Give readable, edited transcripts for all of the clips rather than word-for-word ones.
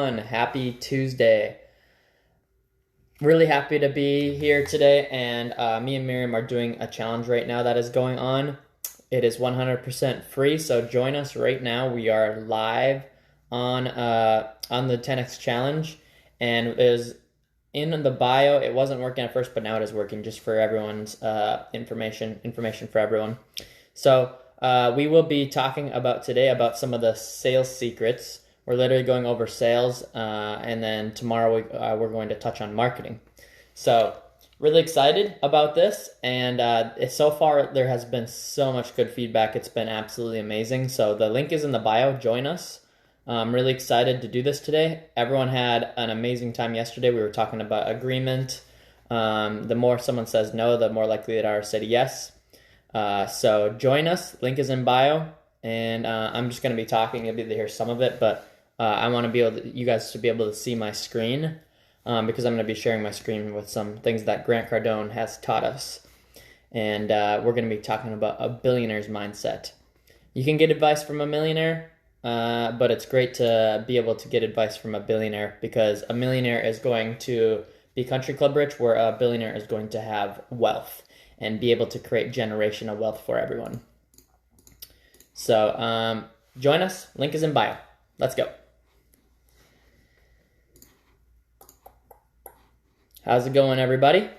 everyone. Happy Tuesday. Really happy to be here today, and me and Miriam are doing a challenge right now that is going on. It is 100% free, so join us right now. We are live on the 10x challenge, and it is in the bio. It wasn't working at first, but now it is working, just for everyone's information for everyone. So we will be talking about today about some of the sales secrets. We're literally going over sales, and then tomorrow we're going to touch on marketing. So really excited about this, and so far there has been so much good feedback. It's been absolutely amazing. So the link is in the bio. Join us. I'm really excited to do this today. Everyone had an amazing time yesterday. We were talking about agreement. The more someone says no, the more likely they are to say yes. So join us. Link is in bio, and I'm just going to be talking. You'll be able to hear some of it, but I want you guys to be able to see my screen, because I'm going to be sharing my screen with some things that Grant Cardone has taught us. And we're going to be talking about a billionaire's mindset. You can get advice from a millionaire, but it's great to be able to get advice from a billionaire, because a millionaire is going to be country club rich, where a billionaire is going to have wealth and be able to create generational wealth for everyone. So join us. Link is in bio. Let's go. How's it going, everybody?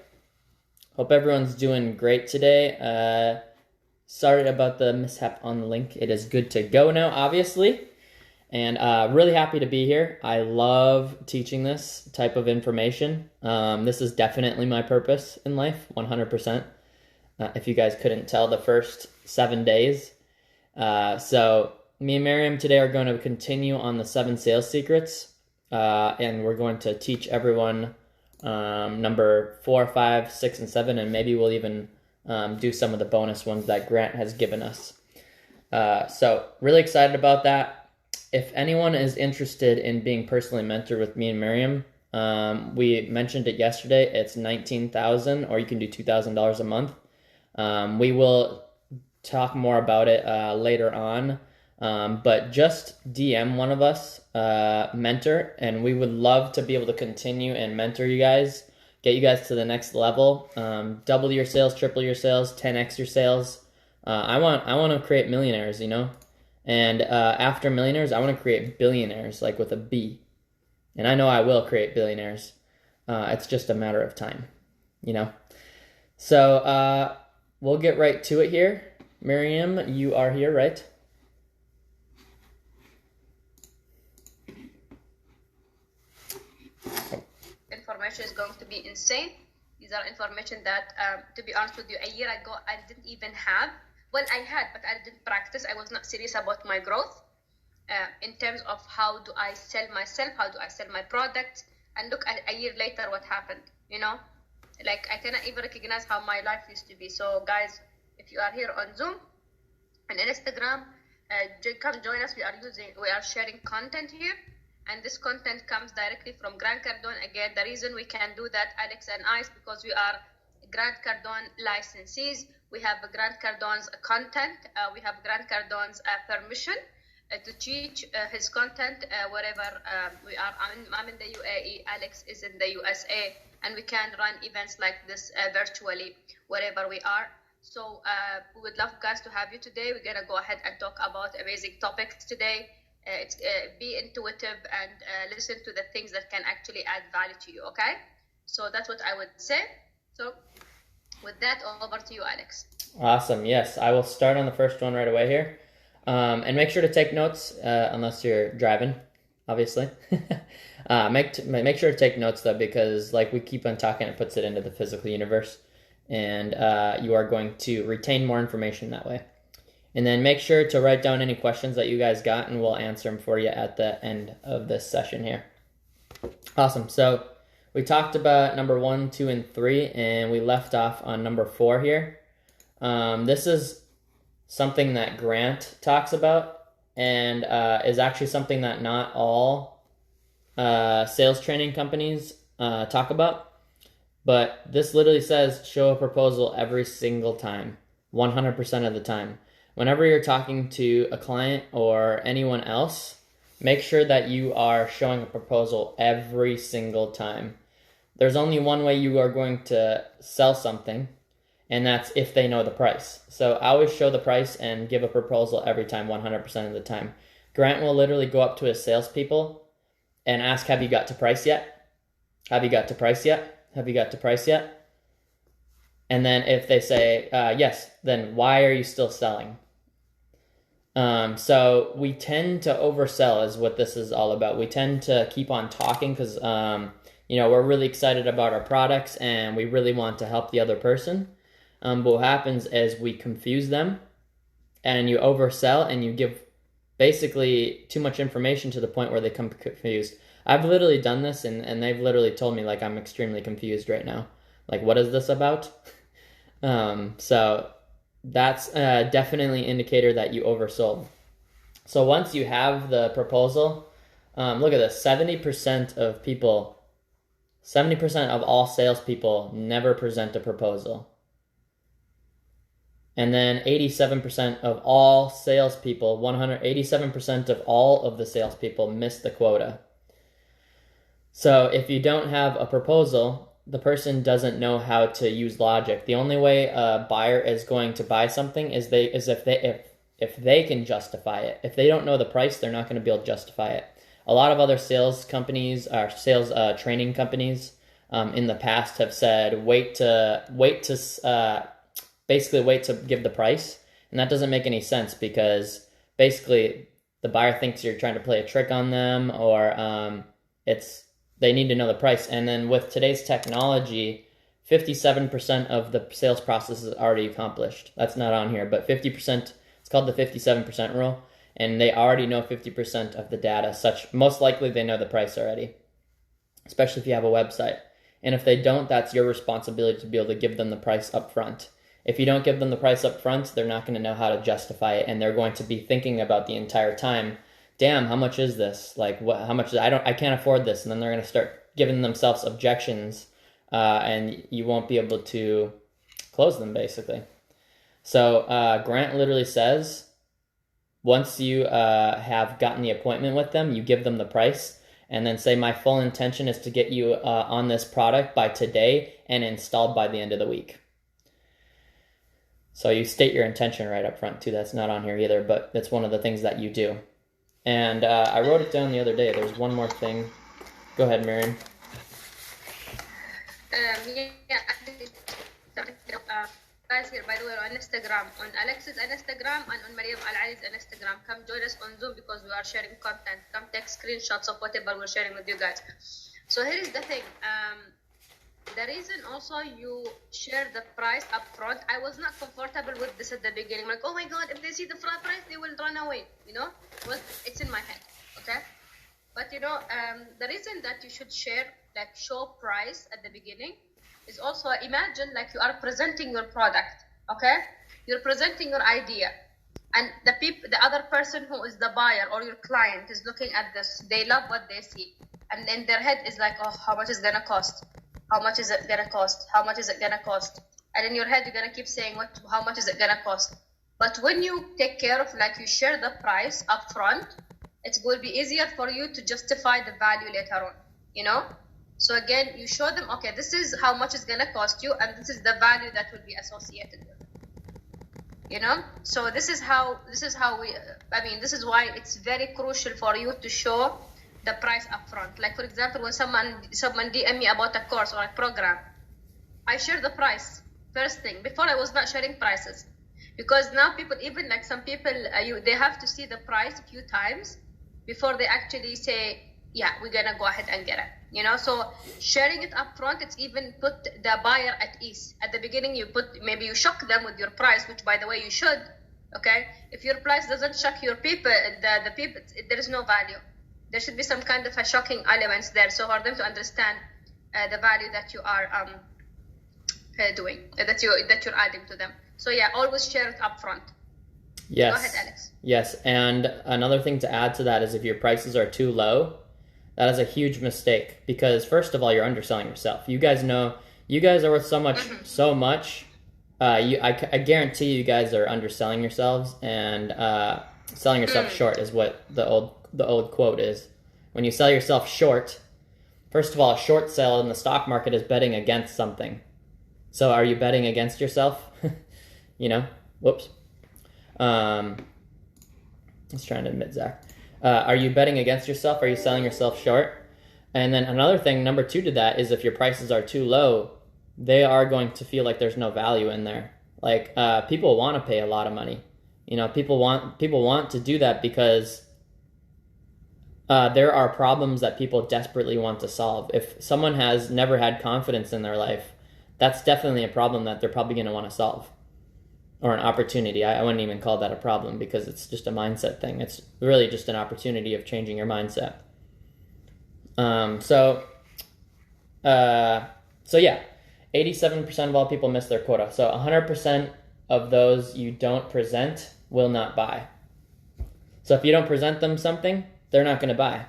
Hope everyone's doing great today. Sorry about the mishap on the link. It is good to go now, obviously. And really happy to be here. I love teaching this type of information. This is definitely my purpose in life, 100%. If you guys couldn't tell the first 7 days. So me and Miriam today are going to continue on the 7 sales secrets. And we're going to teach everyone number 4, 5, 6, and 7, and maybe we'll even do some of the bonus ones that Grant has given us. So really excited about that. If anyone is interested in being personally mentored with me and Miriam, we mentioned it yesterday. It's $19,000, or you can do $2,000 a month. We will talk more about it later on. But just DM one of us, mentor, and we would love to be able to continue and mentor you guys, get you guys to the next level, double your sales, triple your sales, 10x your sales. I want to create millionaires, and after millionaires, I want to create billionaires, like with a B. And I know I will create billionaires. It's just a matter of time, So we'll get right to it here. Miriam, you are here, right? Information is going to be insane. These are information that, to be honest with you, a year ago I didn't even have. Well, I had, but I didn't practice. I was not serious about my growth in terms of how do I sell myself, how do I sell my product, and look at a year later what happened. Like I cannot even recognize how my life used to be. So guys, if you are here on Zoom and Instagram, come join us. We are sharing content here. And this content comes directly from Grant Cardone. Again, the reason we can do that, Alex and I, is because we are Grant Cardone licensees. We have Grant Cardone's content. We have Grant Cardone's permission to teach his content wherever we are. I'm in the UAE, Alex is in the USA, and we can run events like this virtually wherever we are. So we would love guys to have you today. We're going to go ahead and talk about amazing topics today. Be intuitive and listen to the things that can actually add value to you, okay? So that's what I would say. So with that, over to you, Alex. Awesome. Yes, I will start on the first one right away here. And make sure to take notes, unless you're driving, obviously. Make sure to take notes, though, because like we keep on talking, it puts it into the physical universe. And you are going to retain more information that way. And then make sure to write down any questions that you guys got, and we'll answer them for you at the end of this session here. Awesome. So we talked about number 1, 2, and 3, and we left off on number 4 here. This is something that Grant talks about, and is actually something that not all sales training companies talk about. But this literally says show a proposal every single time, 100% of the time. Whenever you're talking to a client or anyone else, make sure that you are showing a proposal every single time. There's only one way you are going to sell something, and that's if they know the price. So I always show the price and give a proposal every time, 100% of the time. Grant will literally go up to his salespeople and ask, have you got to price yet? Have you got to price yet? Have you got to price yet? And then if they say yes, then why are you still selling? So we tend to oversell is what this is all about. We tend to keep on talking because, we're really excited about our products and we really want to help the other person. But what happens is we confuse them and you oversell and you give basically too much information to the point where they come confused. I've literally done this and they've literally told me like I'm extremely confused right now. Like, what is this about? So that's definitely an indicator that you oversold. So once you have the proposal, look at this, 70% of all salespeople never present a proposal. And then 87% of all salespeople, 87% of all of the salespeople miss the quota. So if you don't have a proposal, the person doesn't know how to use logic. The only way a buyer is going to buy something is if they can justify it. If they don't know the price, they're not going to be able to justify it. A lot of other sales companies, or sales training companies, in the past have said wait to give the price, and that doesn't make any sense because basically the buyer thinks you're trying to play a trick on them, or they need to know the price. And then with today's technology, 57% of the sales process is already accomplished. That's not on here, but 50%, it's called the 57% rule, and they already know 50% of the data. Most likely they know the price already, especially if you have a website. And if they don't, that's your responsibility to be able to give them the price up front. If you don't give them the price up front, they're not going to know how to justify it, and they're going to be thinking about the entire time, damn, how much is this? Like, how much I can't afford this. And then they're going to start giving themselves objections, and you won't be able to close them, basically. So Grant literally says, once you have gotten the appointment with them, you give them the price, and then say, my full intention is to get you on this product by today and installed by the end of the week. So you state your intention right up front, too. That's not on here either, but it's one of the things that you do. And I wrote it down the other day. There's one more thing. Go ahead, Miriam. Guys here, by the way, on Instagram, on Alex's Instagram and on Mariam Al-Ali's Instagram. Come join us on Zoom because we are sharing content. Come take screenshots of whatever we're sharing with you guys. So here is the thing. The reason also you share the price up front, I was not comfortable with this at the beginning. Like, oh my God, if they see the price, they will run away, Well, it's in my head, okay? But, the reason that you should show price at the beginning is also, imagine like you are presenting your product, okay? You're presenting your idea. And the other person who is the buyer or your client is looking at this. They love what they see. And in their head is like, oh, how much is it going to cost? How much is it going to cost? How much is it going to cost? And in your head, you're going to keep saying, how much is it going to cost? But when you take care of, you share the price up front, it will be easier for you to justify the value later on, So again, you show them, okay, this is how much it's going to cost you, and this is the value that will be associated with, So this is why it's very crucial for you to show the price up front. Like, for example, when someone DM me about a course or a program, I share the price first thing. Before, I was not sharing prices because now people, even like some people, they have to see the price a few times before they actually say, yeah, we're going to go ahead and get it. So sharing it up front, it's even put the buyer at ease. At the beginning, maybe you shock them with your price, which, by the way, you should, okay? If your price doesn't shock your people, the people, there is no value. There should be some kind of a shocking elements there, so for them to understand the value that you are doing, that you're adding to them. So yeah, always share it up front. Yes. Go ahead, Alex. Yes, and another thing to add to that is if your prices are too low, that is a huge mistake because first of all, you're underselling yourself. You guys know you guys are worth so much. I guarantee you guys are underselling yourselves and selling yourself short is what the old old quote is. When you sell yourself short, first of all, a short sale in the stock market is betting against something. So are you betting against yourself? Whoops. I was trying to admit Zach. Are you betting against yourself? Are you selling yourself short? And then another thing, number 2 to that, is if your prices are too low, they are going to feel like there's no value in there. Like people want to pay a lot of money. People want to do that because there are problems that people desperately want to solve. If someone has never had confidence in their life, that's definitely a problem that they're probably going to want to solve, or an opportunity. I wouldn't even call that a problem because it's just a mindset thing. It's really just an opportunity of changing your mindset. So yeah, 87% of all people miss their quota. So 100% of those you don't present will not buy. So if you don't present them something, they're not going to buy.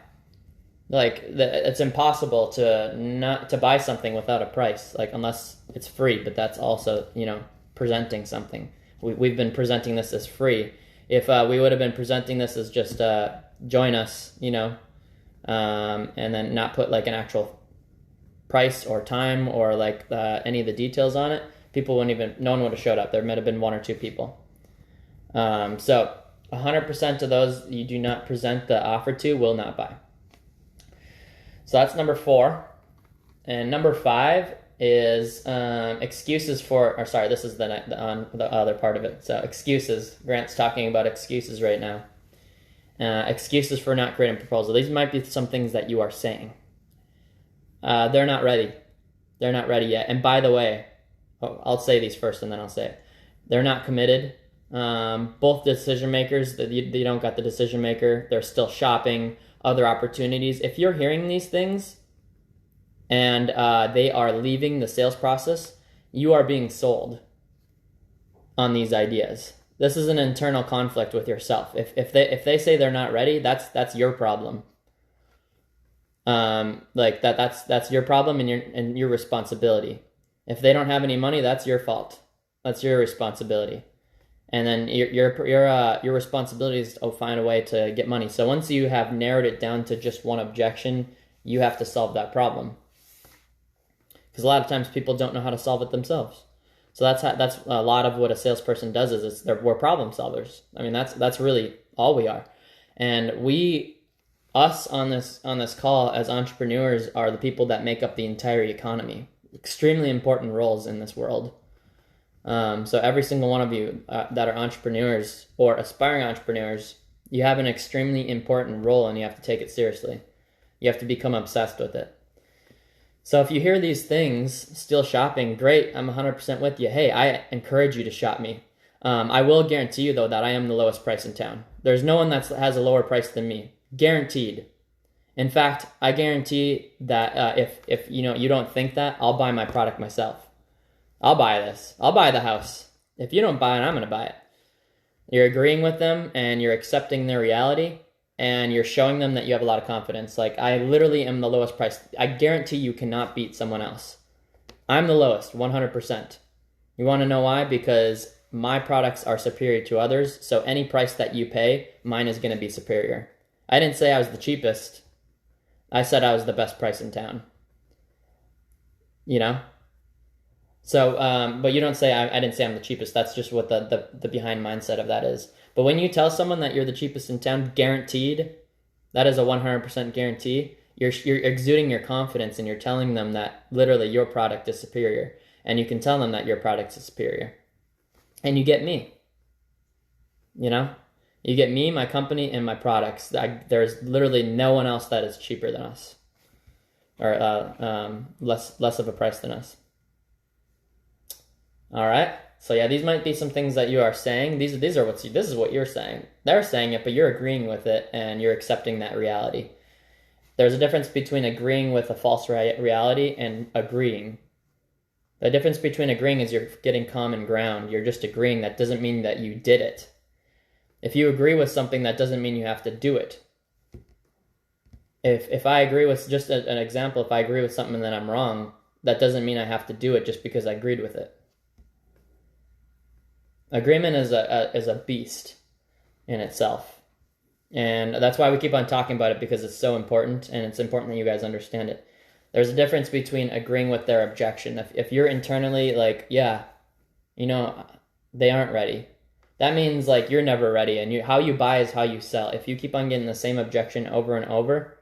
It's impossible to buy something without a price, unless it's free, but that's also, presenting something. We've been presenting this as free. If we would have been presenting this as just join us, and then not put an actual price or time or any of the details on it, no one would have showed up. There might have been 1 or 2 people. So 100% of those you do not present the offer to will not buy. So that's number 4. And number 5 is excuses for, this is the other part of it. So excuses. Grant's talking about excuses right now. Excuses for not creating a proposal. These might be some things that you are saying. They're not ready. They're not ready yet. And by the way, I'll say these first and then I'll say it. They're not committed. Both decision makers, they don't got the decision maker. They're still shopping other opportunities. If you're hearing these things and they are leaving the sales process, you are being sold on these ideas. This is an internal conflict with yourself. If they say they're not ready, that's your problem. That's your problem and your responsibility. If they don't have any money, that's your fault. That's your responsibility. And then your responsibility is to find a way to get money. So once you have narrowed it down to just one objection, you have to solve that problem. Because a lot of times people don't know how to solve it themselves. So that's a lot of what a salesperson does is we're problem solvers. I mean, that's really all we are. And us on this call as entrepreneurs are the people that make up the entire economy. Extremely important roles in this world. So every single one of you that are entrepreneurs or aspiring entrepreneurs, you have an extremely important role and you have to take it seriously. You have to become obsessed with it. So if you hear these things, still shopping, great, I'm 100% with you. Hey, I encourage you to shop me. I will guarantee you, though, that I am the lowest price in town. There's no one that has a lower price than me. Guaranteed. In fact, I guarantee that if you don't think that, I'll buy my product myself. I'll buy this. I'll buy the house. If you don't buy it, I'm going to buy it. You're agreeing with them and you're accepting their reality and you're showing them that you have a lot of confidence. I literally am the lowest price. I guarantee you cannot beat someone else. I'm the lowest, 100%. You want to know why? Because my products are superior to others, so any price that you pay, mine is going to be superior. I didn't say I was the cheapest. I said I was the best price in town. So, but you don't say, I didn't say I'm the cheapest. That's just what the behind mindset of that is. But when you tell someone that you're the cheapest in town, guaranteed, that is a 100% guarantee, you're exuding your confidence and you're telling them that literally your product is superior. And you can tell them that your product is superior. And you get me. You get me, my company, and my products. There's literally no one else that is cheaper than us. Or less of a price than us. All right. So yeah, these might be some things that you are saying. This is what you're saying. They're saying it, but you're agreeing with it and you're accepting that reality. There's a difference between agreeing with a false reality and agreeing. The difference between agreeing is you're getting common ground. You're just agreeing. That doesn't mean that you did it. If you agree with something, that doesn't mean you have to do it. If I agree with, just an example, if I agree with something and then I'm wrong, that doesn't mean I have to do it just because I agreed with it. Agreement is a beast in itself. And that's why we keep on talking about it, because it's so important, and it's important that you guys understand it. There's a difference between agreeing with their objection. If you're internally like, yeah, you know, they aren't ready, that means like you're never ready, and how you buy is how you sell. If you keep on getting the same objection over and over,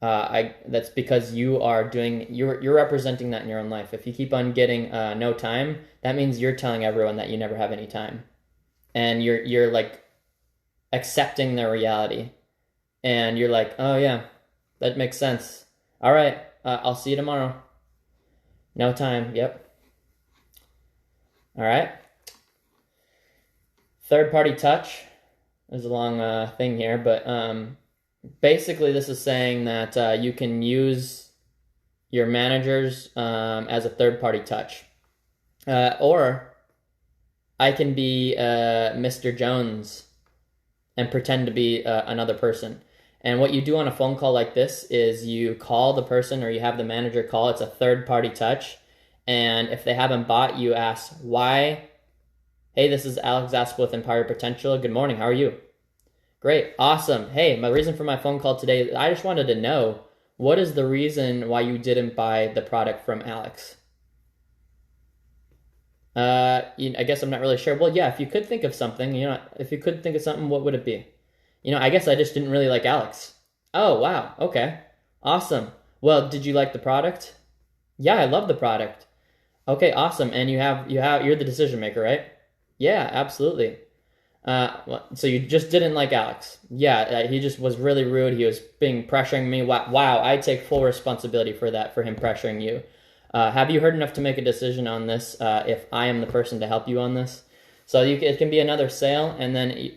that's because you're representing that in your own life. If you keep on getting no time, that means you're telling everyone that you never have any time, and you're like accepting their reality, and you're like, oh yeah, that makes sense. All right, I'll see you tomorrow. No time. Yep. All right. Third party touch. There's a long thing here, but basically this is saying that you can use your managers as a third party touch, or I can be Mr. Jones and pretend to be another person. And what you do on a phone call like this is you call the person, or you have the manager call. It's a third party touch. And if they haven't bought, you ask, why? Hey, this is Alex Aspel with Empower Your Potential. Good morning. How are you? Great. Awesome. Hey, my reason for my phone call today, I just wanted to know, what is the reason why you didn't buy the product from Alex? I guess I'm not really sure. Well, yeah, if you could think of something, if you could think of something, what would it be? I guess I just didn't really like Alex. Oh, wow. Okay. Awesome. Well, did you like the product? Yeah, I love the product. Okay, awesome. And you're the decision maker, right? Yeah, absolutely. So you just didn't like Alex? Yeah, he just was really rude. He was pressuring me. Wow, I take full responsibility for that, for him pressuring you. Have you heard enough to make a decision on this? If I am the person to help you on this, so it can be another sale, and then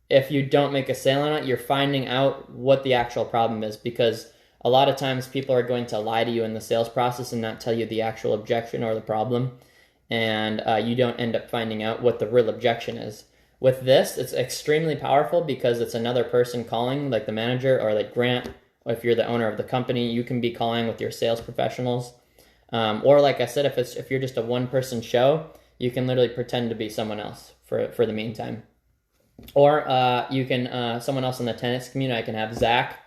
if you don't make a sale on it, you're finding out what the actual problem is, because a lot of times people are going to lie to you in the sales process and not tell you the actual objection or the problem, and you don't end up finding out what the real objection is. With this, it's extremely powerful because it's another person calling, like the manager or like Grant, or if you're the owner of the company, you can be calling with your sales professionals. Or like I said, if you're just a one-person show, you can literally pretend to be someone else for the meantime. Or you can someone else in the tennis community. I can have Zach,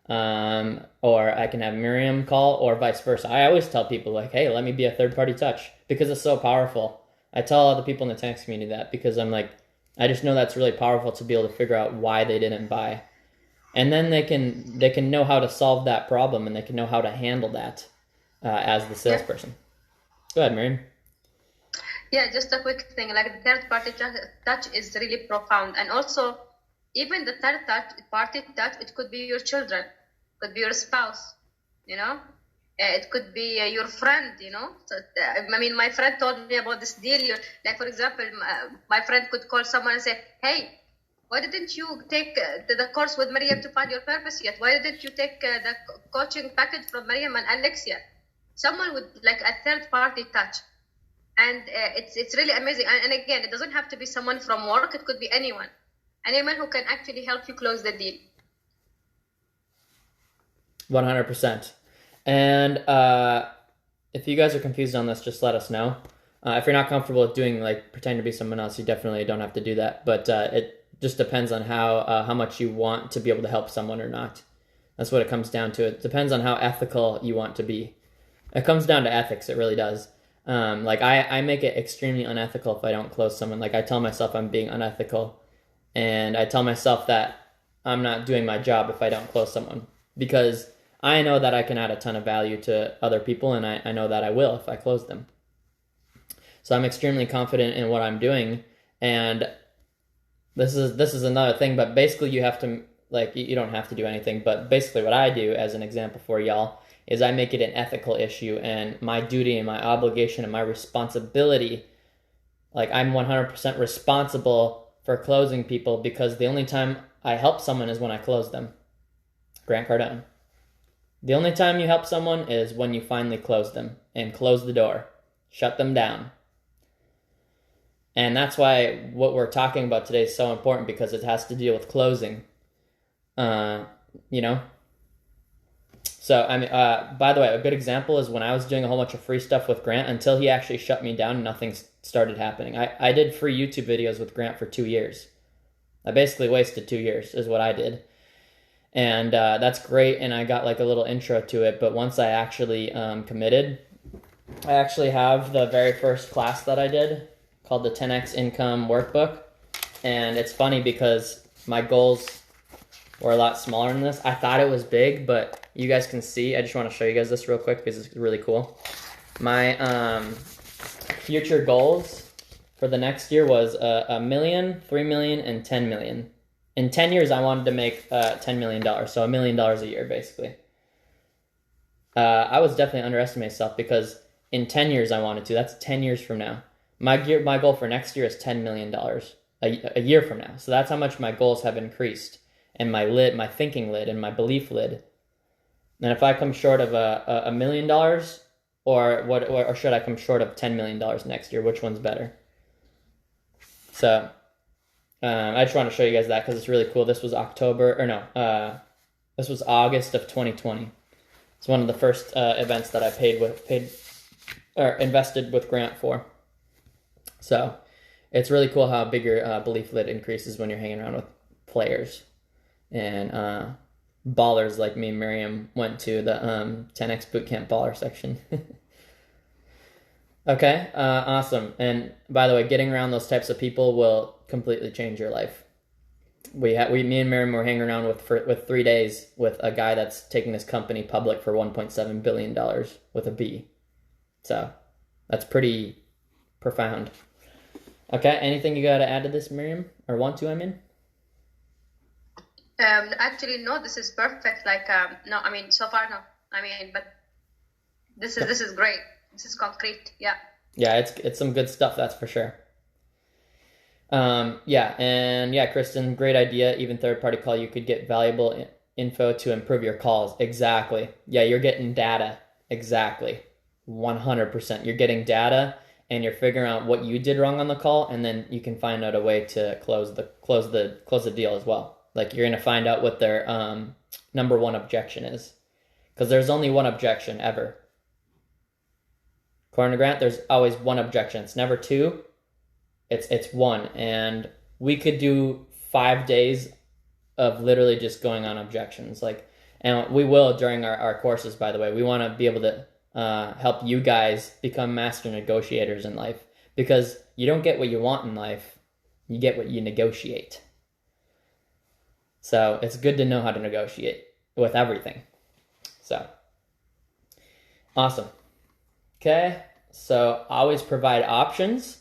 or I can have Miriam call, or vice versa. I always tell people like, hey, let me be a third-party touch, because it's so powerful. I tell all the people in the tennis community that, because I'm like, I just know that's really powerful to be able to figure out why they didn't buy, and then they can know how to solve that problem, and they can know how to handle that as the salesperson. Go ahead, Miriam. Yeah, just a quick thing. Like the third party touch is really profound, and also even the third party touch, it could be your children, could be your spouse, it could be your friend, So, my friend told me about this deal. Like for example, my friend could call someone and say, "Hey, why didn't you take the course with Mariam to find your purpose yet? Why didn't you take the coaching package from Mariam and Alex yet?" Someone with like a third party touch. And it's really amazing. And again, it doesn't have to be someone from work. It could be anyone who can actually help you close the deal. 100%. And if you guys are confused on this, just let us know. If you're not comfortable with doing like pretend to be someone else, you definitely don't have to do that. But it just depends on how much you want to be able to help someone or not. That's what it comes down to. It depends on how ethical you want to be. It comes down to ethics. It really does. Like I make it extremely unethical if I don't close someone. Like I tell myself I'm being unethical, and I tell myself that I'm not doing my job if I don't close someone, because I know that I can add a ton of value to other people, and I know that I will if I close them. So I'm extremely confident in what I'm doing, and this is another thing, but basically you have to, like, you don't have to do anything, but basically what I do as an example for y'all is I make it an ethical issue, and my duty and my obligation and my responsibility, like I'm 100% responsible for closing people, because the only time I help someone is when I close them. Grant Cardone. The only time you help someone is when you finally close them and close the door, shut them down. And that's why what we're talking about today is so important, because it has to deal with closing. So, by the way, a good example is when I was doing a whole bunch of free stuff with Grant, until he actually shut me down, nothing started happening. I did free YouTube videos with Grant for 2 years. I basically wasted 2 years is what I did. And that's great, and I got like a little intro to it. But once I actually committed, I actually have the very first class that I did called the 10x Income Workbook. And it's funny because my goals were a lot smaller than this. I thought it was big, but you guys can see. I just want to show you guys this real quick because it's really cool. My future goals for the next year was a million, 3 million, and 10 million. In 10 years, I wanted to make $10 million, so $1 million a year, basically. I was definitely underestimating myself because in 10 years, I wanted to. That's 10 years from now. My goal for next year is $10 million a year from now. So that's how much my goals have increased, and my thinking lid, and my belief lid. And if I come short of $1 million, or should I come short of $10 million next year? Which one's better? So I just want to show you guys that because it's really cool. This was this was August of 2020. It's one of the first events that I invested with Grant for. So it's really cool how big your belief lid increases when you're hanging around with players and ballers like me and Miriam went to the 10x Bootcamp baller section. Okay, awesome. And by the way, getting around those types of people will completely change your life. Me and Miriam were hanging around with 3 days with a guy that's taking his company public for $1.7 billion with a B. So that's pretty profound. Okay, anything you got to add to this, Miriam? Or want to, I mean? Actually, no, this is perfect. No, I mean, so far, no. I mean, but this is great. This is concrete. Yeah. Yeah, it's some good stuff, that's for sure. Kristen, great idea. Even third-party call, you could get valuable info to improve your calls. Exactly. Yeah, you're getting data. Exactly. 100%. You're getting data, and you're figuring out what you did wrong on the call, and then you can find out a way to close the deal as well. Like, you're gonna find out what their number one objection is, because there's only one objection ever. According to Grant, there's always one objection. It's never two. It's one, and we could do 5 days of literally just going on objections. And we will during our courses, by the way. We want to be able to help you guys become master negotiators in life, because you don't get what you want in life, you get what you negotiate. So it's good to know how to negotiate with everything. So awesome. Okay, so always provide options.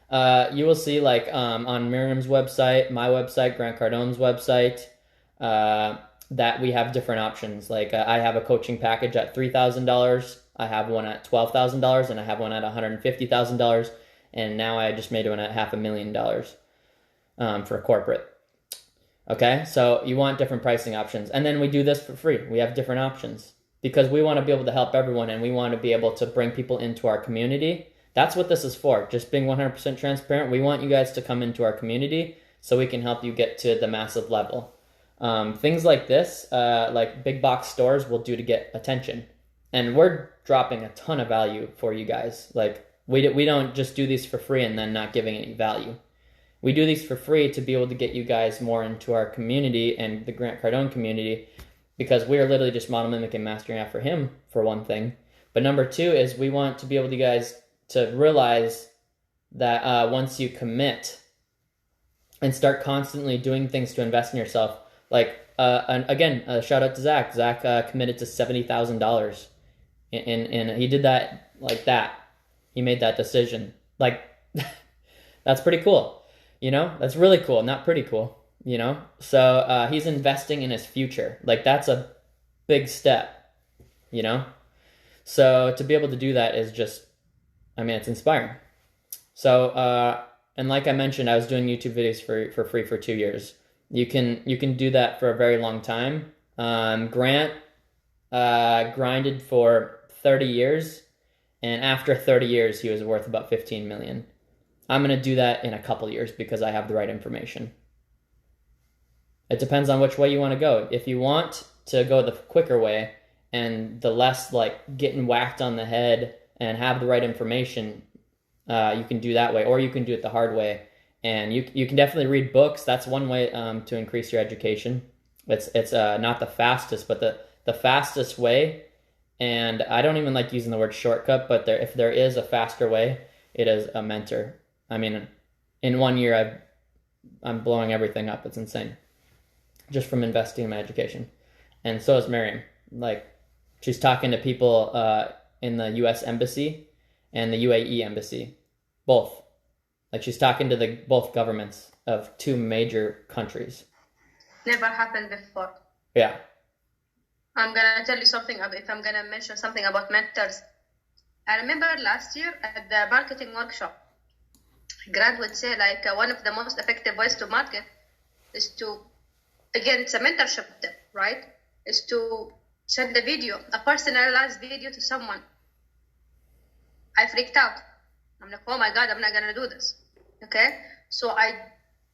You will see on Miriam's website, my website, Grant Cardone's website, that we have different options. I have a coaching package at $3,000. I have one at $12,000, and I have one at $150,000. And now I just made one at $500,000 for corporate. Okay, so you want different pricing options. And then we do this for free. We have different options because we want to be able to help everyone, and we want to be able to bring people into our community. That's what this is for, just being 100% transparent. We want you guys to come into our community so we can help you get to the massive level. Things like this, like big box stores, will do to get attention. And we're dropping a ton of value for you guys. We don't just do these for free and then not giving any value. We do these for free to be able to get you guys more into our community and the Grant Cardone community, because we are literally just model mimicking mastering after him, for one thing. But number two is we want to be able to you guys to realize that once you commit and start constantly doing things to invest in yourself, and again, shout out to Zach. Zach committed to $70,000, and he did that like that. He made that decision. That's pretty cool. That's really cool, not pretty cool. So he's investing in his future. That's a big step. So to be able to do that is just, it's inspiring. So, and like I mentioned, I was doing YouTube videos for free for 2 years. You can do that for a very long time. Grant grinded for 30 years, and after 30 years, he was worth about 15 million. I'm going to do that in a couple years because I have the right information. It depends on which way you want to go. If you want to go the quicker way and the less getting whacked on the head and have the right information, you can do that way, or you can do it the hard way and you can definitely read books. That's one way to increase your education. It's not the fastest, but the fastest way. And I don't even like using the word shortcut, but if there is a faster way, it is a mentor. I mean, in 1 year, I'm blowing everything up. It's insane, just from investing in my education. And so is Miriam. Like, she's talking to people in the U.S. Embassy and the UAE Embassy, both. Like, she's talking to both governments of two major countries. Never happened before. Yeah. I'm gonna tell you something. If I'm gonna mention something about mentors, I remember last year at the marketing workshop, Grant would say like one of the most effective ways to market is to, again, it's a mentorship tip, right? Is to send a personalized video to someone. I freaked out. I'm like, oh my God, I'm not gonna do this. Okay, so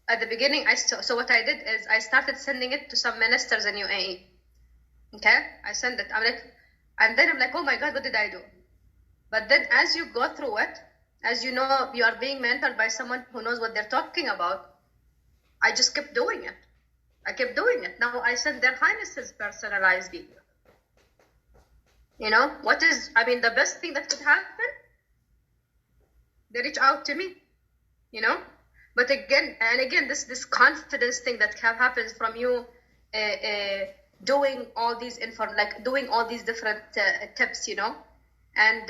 at the beginning, so what I did is I started sending it to some ministers in UAE. Okay, I send it. And then I'm like, oh my God, what did I do? But then as you go through it, as you know, you are being mentored by someone who knows what they're talking about. I just kept doing it. I kept doing it. Now I send their highnesses personalized video. You know, the best thing that could happen? They reach out to me, you know? But again, this confidence thing that happens from you doing all these doing all these different tips, you know? And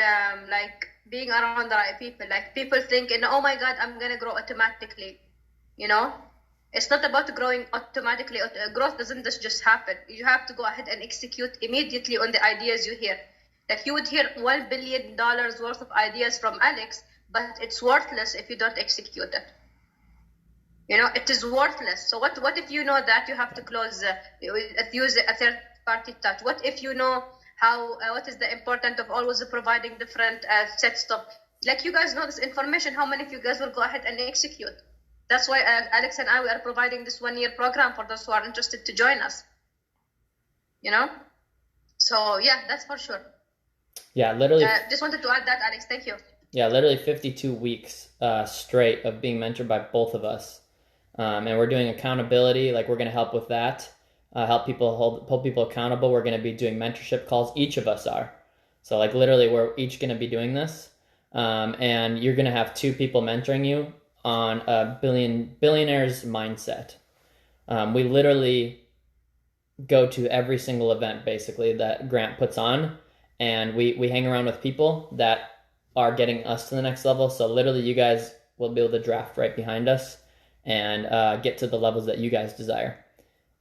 like being around the right people. Like people think, oh my God, I'm going to grow automatically, you know? It's not about growing automatically. Growth doesn't just happen. You have to go ahead and execute immediately on the ideas you hear. Like you would hear $1 billion worth of ideas from Alex, but it's worthless if you don't execute it. You know, it is worthless. So what if you know that you have to use a third party touch? What if you know what is the importance of always providing different sets of, like you guys know this information, how many of you guys will go ahead and execute? That's why Alex and we are providing this 1 year program for those who are interested to join us. You know? So yeah, that's for sure. Yeah, literally. Just wanted to add that, Alex. Thank you. Yeah, literally 52 weeks straight of being mentored by both of us. And we're doing accountability. Like we're going to help with that. Help people hold people accountable. We're going to be doing mentorship calls. Each of us are. So like literally we're each going to be doing this. And you're going to have two people mentoring you on a billionaire's mindset. We literally go to every single event basically that Grant puts on, and we hang around with people that are getting us to the next level. So literally you guys will be able to draft right behind us and get to the levels that you guys desire.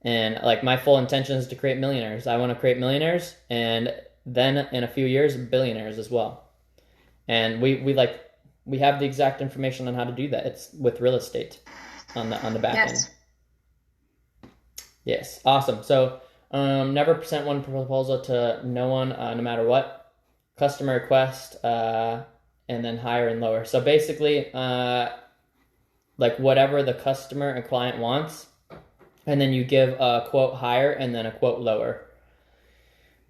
And like my full intention is to create millionaires. I want to create millionaires, and then in a few years billionaires as well. And we have the exact information on how to do that. It's with real estate on the back end. Yes, awesome. So never present one proposal to no one, no matter what. Customer request, and then higher and lower. So basically, like whatever the customer and client wants, and then you give a quote higher and then a quote lower.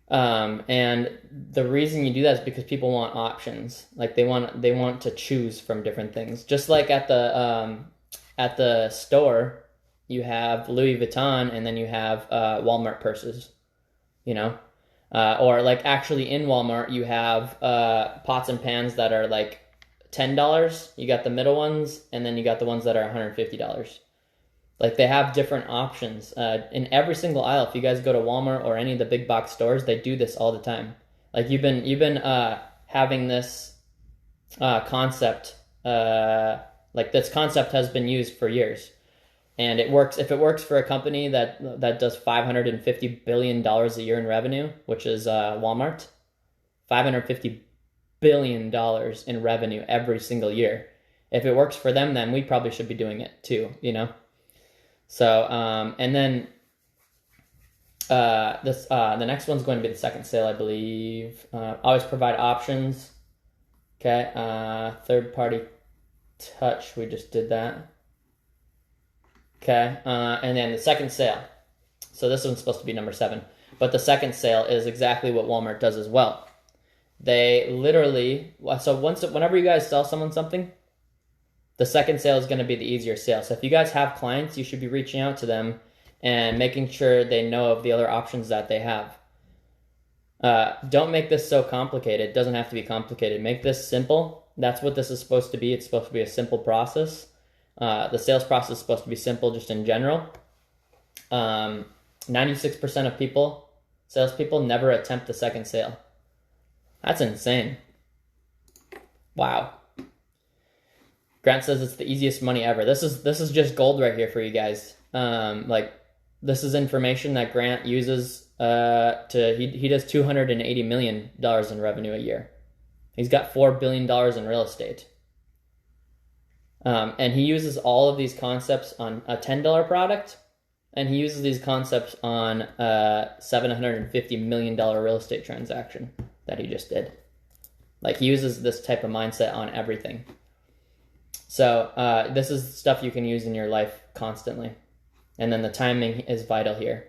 And the reason you do that is because people want options. Like they want to choose from different things. Just like at the store, you have Louis Vuitton and then you have Walmart purses, you know, or like actually in Walmart you have pots and pans that are like $10. You got the middle ones, and then you got the ones that are $150. Like they have different options in every single aisle. If you guys go to Walmart or any of the big box stores, they do this all the time. Like you've been having this concept. Like this concept has been used for years, and it works. If it works for a company that does $550 billion a year in revenue, which is Walmart, $550 billion in revenue every single year. If it works for them, then we probably should be doing it too. You know. So, and then the next one's going to be the second sale, I believe. Always provide options. Okay. Third party touch. We just did that. Okay. And then the second sale. So this one's supposed to be number 7, but the second sale is exactly what Walmart does as well. They literally, so whenever you guys sell someone something, The second sale is going to be the easier sale. So if you guys have clients, you should be reaching out to them and making sure they know of the other options that they have. Don't make this so complicated. It doesn't have to be complicated. Make this simple. That's what this is supposed to be. It's supposed to be a simple process. The sales process is supposed to be simple just in general. 96% of salespeople never attempt the second sale. That's insane. Wow. Grant says it's the easiest money ever. This is just gold right here for you guys. This is information that Grant uses he does $280 million in revenue a year. He's got $4 billion in real estate. And he uses all of these concepts on a $10 product, and he uses these concepts on a $750 million real estate transaction that he just did. Like, he uses this type of mindset on everything. So this is stuff you can use in your life constantly. And then the timing is vital here.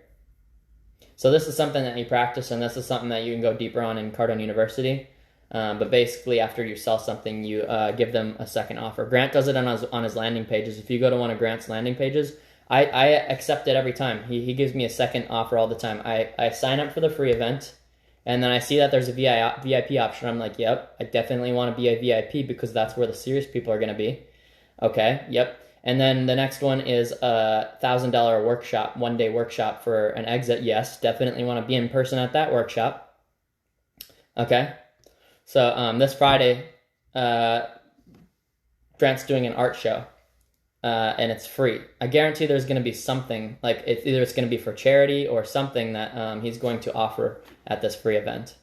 So this is something that you practice, and this is something that you can go deeper on in Cardone University. But basically, after you sell something, you give them a second offer. Grant does it on his landing pages. If you go to one of Grant's landing pages, I accept it every time. He gives me a second offer all the time. I sign up for the free event, and then I see that there's a VIP option. I'm like, yep, I definitely want to be a VIP because that's where the serious people are going to be. Okay, yep. And then the next one is a $1,000 workshop, one-day workshop for an exit. Yes, definitely want to be in person at that workshop. Okay. So this Friday, Grant's doing an art show, and it's free. I guarantee there's going to be something, like either it's going to be for charity or something that he's going to offer at this free event.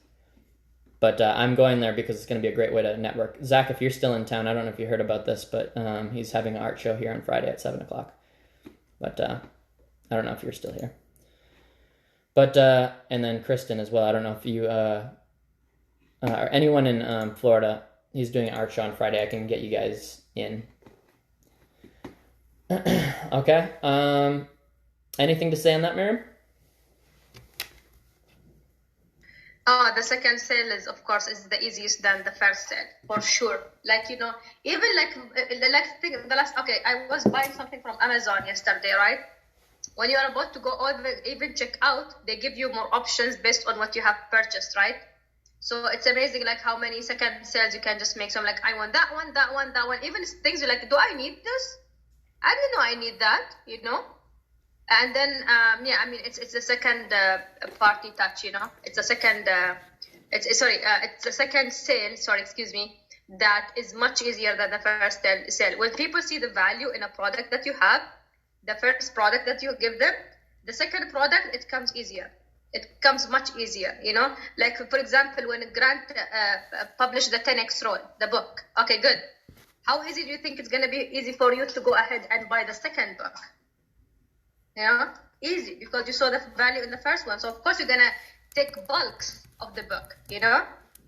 But I'm going there because it's going to be a great way to network. Zach, if you're still in town, I don't know if you heard about this, but he's having an art show here on Friday at 7 o'clock. But I don't know if you're still here. But, and then Kristen as well. I don't know if you... or anyone in Florida, he's doing an art show on Friday. I can get you guys in. Okay. Anything to say on that, Miriam? The second sale is, of course, is the easiest than the first sale, for sure. Like, you know, even think the last, okay, I was buying something from Amazon yesterday, right? When you are about to go over, even check out, they give you more options based on what you have purchased, right? So it's amazing, like, how many second sales you can just make. So I'm like, I want that one, that one, that one. Even things you're like, do I need this? I didn't know I need that, you know? And then, it's a second party touch, you know? It's a second, it's a second sale, that is much easier than the first sale. When people see the value in a product that you have, the first product that you give them, the second product, it comes easier. It comes much easier, you know? Like, for example, when Grant published the 10X Rule, the book. Okay, good. How easy do you think it's going to be easy for you to go ahead and buy the second book? You know? Easy, because you saw the value in the first one. So, of course, you're going to take bulks of the book, you know?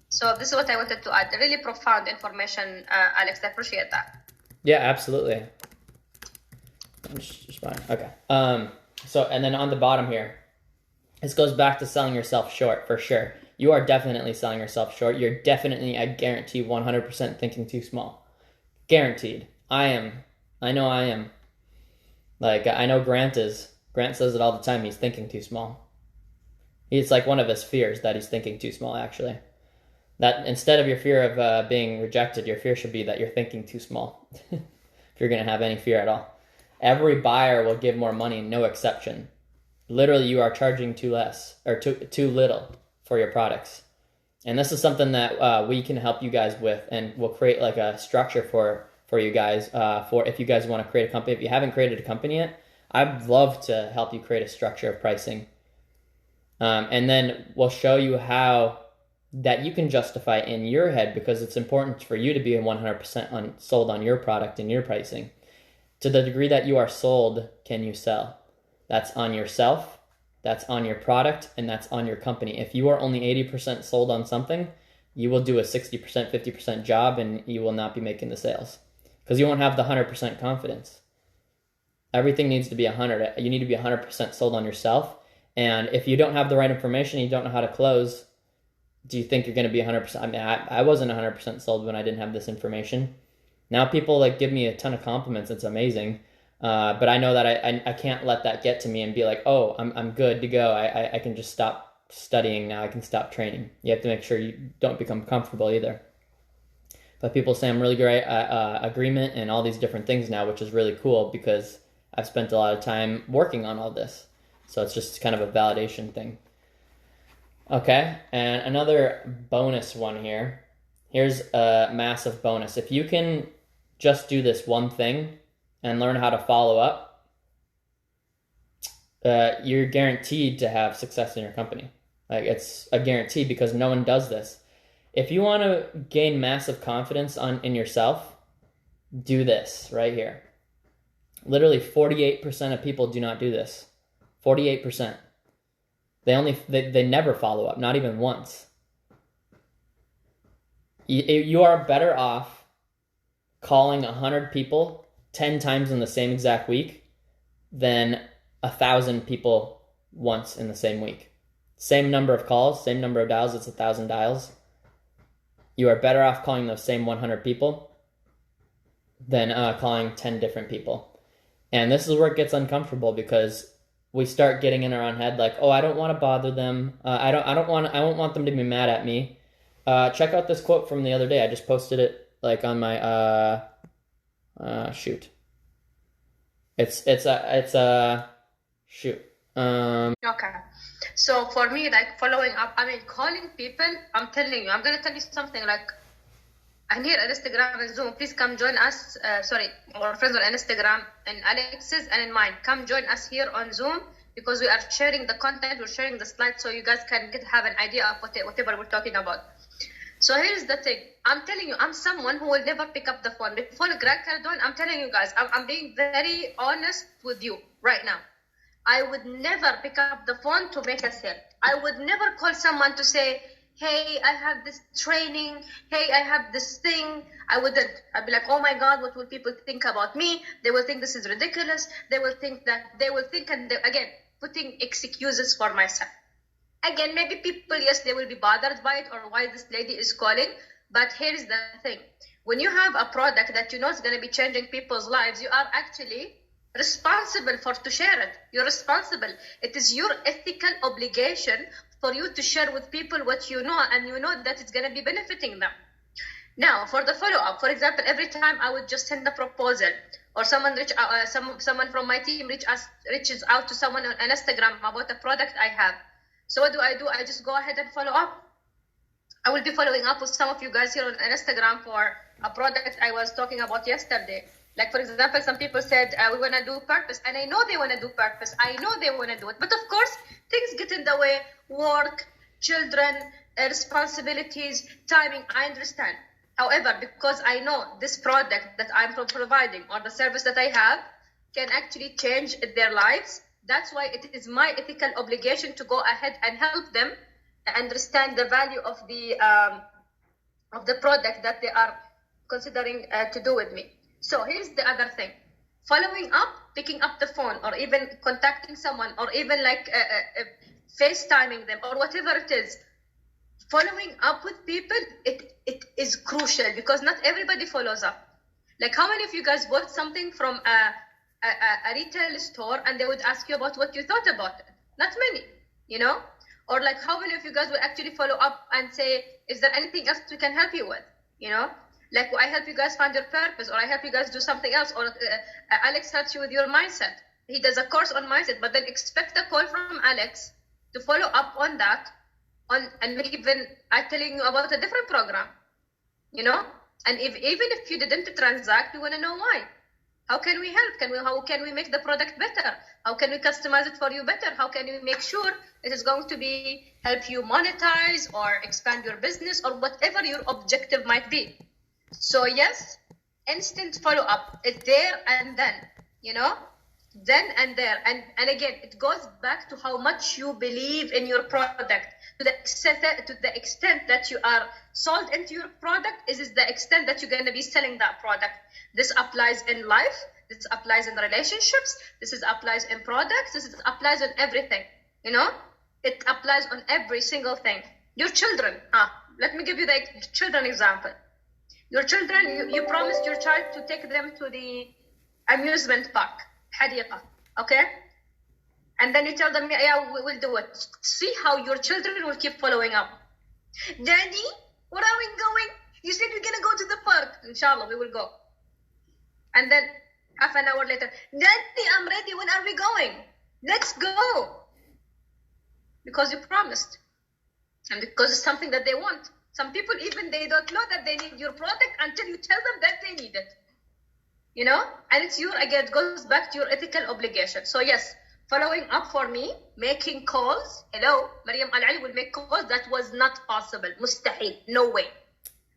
So, this is what I wanted to add. Really profound information, Alex. I appreciate that. Yeah, absolutely. Just fine. Okay. So, and then on the bottom here, this goes back to selling yourself short, for sure. You are definitely selling yourself short. You're definitely, I guarantee, 100% thinking too small. Guaranteed. I am. I know I am. Like, I know Grant is. Grant says it all the time. He's thinking too small. It's like one of his fears that he's thinking too small, actually. That instead of your fear of being rejected, your fear should be that you're thinking too small. If you're going to have any fear at all. Every buyer will give more money, no exception. Literally, you are charging too little for your products. And this is something that we can help you guys with, and we'll create like a structure for you guys, for if you guys want to create a company. If you haven't created a company yet, I'd love to help you create a structure of pricing. And then we'll show you how that you can justify in your head, because it's important for you to be 100% sold on your product and your pricing. To the degree that you are sold, can you sell? That's on yourself, that's on your product, and that's on your company. If you are only 80% sold on something, you will do a 60%, 50% job, and you will not be making the sales because you won't have the 100% confidence. Everything needs to be 100. You need to be 100% sold on yourself. And if you don't have the right information, you don't know how to close, do you think you're going to be 100%? I mean, I wasn't 100% sold when I didn't have this information. Now people like give me a ton of compliments. It's amazing. But I know that I can't let that get to me and be like, oh, I'm good to go. I can just stop studying now. I can stop training. You have to make sure you don't become comfortable either. But people say I'm really great at agreement and all these different things now, which is really cool because I've spent a lot of time working on all this. So it's just kind of a validation thing. Okay, and another bonus one here. Here's a massive bonus. If you can just do this one thing and learn how to follow up, you're guaranteed to have success in your company. Like, it's a guarantee because no one does this. If you want to gain massive confidence in yourself, do this right here. Literally 48% of people do not do this. 48%. They never follow up, not even once. You are better off calling 100 people 10 times in the same exact week than 1,000 people once in the same week. Same number of calls, same number of dials, it's 1,000 dials. You are better off calling those same 100 people than calling 10 different people. And this is where it gets uncomfortable because we start getting in our own head like, oh, I don't want to bother them. I don't want them to be mad at me. Check out this quote from the other day. I just posted it like on my shoot. It's a shoot. Okay. So for me, like following up, I mean, calling people, I'm telling you, I'm going to tell you something like, I'm here at Instagram and Zoom. Please come join us. Our friends on Instagram and Alex's and in mine. Come join us here on Zoom because we are sharing the content. We're sharing the slides so you guys can have an idea of whatever we're talking about. So here's the thing. I'm telling you, I'm someone who will never pick up the phone. Before Greg Cardone, I'm telling you guys, I'm being very honest with you right now. I would never pick up the phone to make a sale. I would never call someone to say, hey, I have this training. Hey, I have this thing. I wouldn't. I'd be like, oh my God, what will people think about me? They will think this is ridiculous. They will think, and again, putting excuses for myself. Again, maybe people, yes, they will be bothered by it or why this lady is calling. But here's the thing. When you have a product that you know is going to be changing people's lives, you are actually responsible to share it. You're responsible. It is your ethical obligation for you to share with people what you know, and you know that it's going to be benefiting them. Now, for the follow-up, for example, every time I would just send a proposal or someone someone from my team reaches out to someone on Instagram about a product I have. So what do? I just go ahead and follow up. I will be following up with some of you guys here on Instagram for a product I was talking about yesterday. Like, for example, some people said, we want to do purpose. And I know they want to do purpose. I know they want to do it. But of course, things get in the way. Work, children, responsibilities, timing. I understand. However, because I know this product that I'm providing or the service that I have can actually change their lives, that's why it is my ethical obligation to go ahead and help them understand the value of the product that they are considering to do with me. So here's the other thing. Following up, picking up the phone, or even contacting someone, or even like FaceTiming them, or whatever it is. Following up with people, it is crucial because not everybody follows up. Like, how many of you guys bought something from a retail store and they would ask you about what you thought about it? Not many, you know? Or like, how many of you guys would actually follow up and say, is there anything else we can help you with, you know? Like, I help you guys find your purpose, or I help you guys do something else, or Alex helps you with your mindset. He does a course on mindset, but then expect a call from Alex to follow up on that, and maybe even I'm telling you about a different program, you know? And even if you didn't transact, we want to know why. How can we help? How can we make the product better? How can we customize it for you better? How can we make sure it is going to help you monetize or expand your business or whatever your objective might be? So yes, instant follow-up is there and then, you know, then and there. And again, it goes back to how much you believe in your product. To the extent that you are sold into your product is the extent that you're going to be selling that product. This applies in life. This applies in relationships. This applies in products. This applies on everything, you know. It applies on every single thing. Your children. Let me give you the children example. Your children, you promised your child to take them to the amusement park, حديقة, okay? And then you tell them, yeah, we will do it. See how your children will keep following up. Daddy, where are we going? You said we're going to go to the park. Inshallah, we will go. And then half an hour later, Daddy, I'm ready. When are we going? Let's go. Because you promised. And because it's something that they want. Some people, even they don't know that they need your product until you tell them that they need it. You know? And it's again, it goes back to your ethical obligation. So yes, following up for me, making calls. Hello, Mariam Al-Ali will make calls. That was not possible. Mustahil. No way.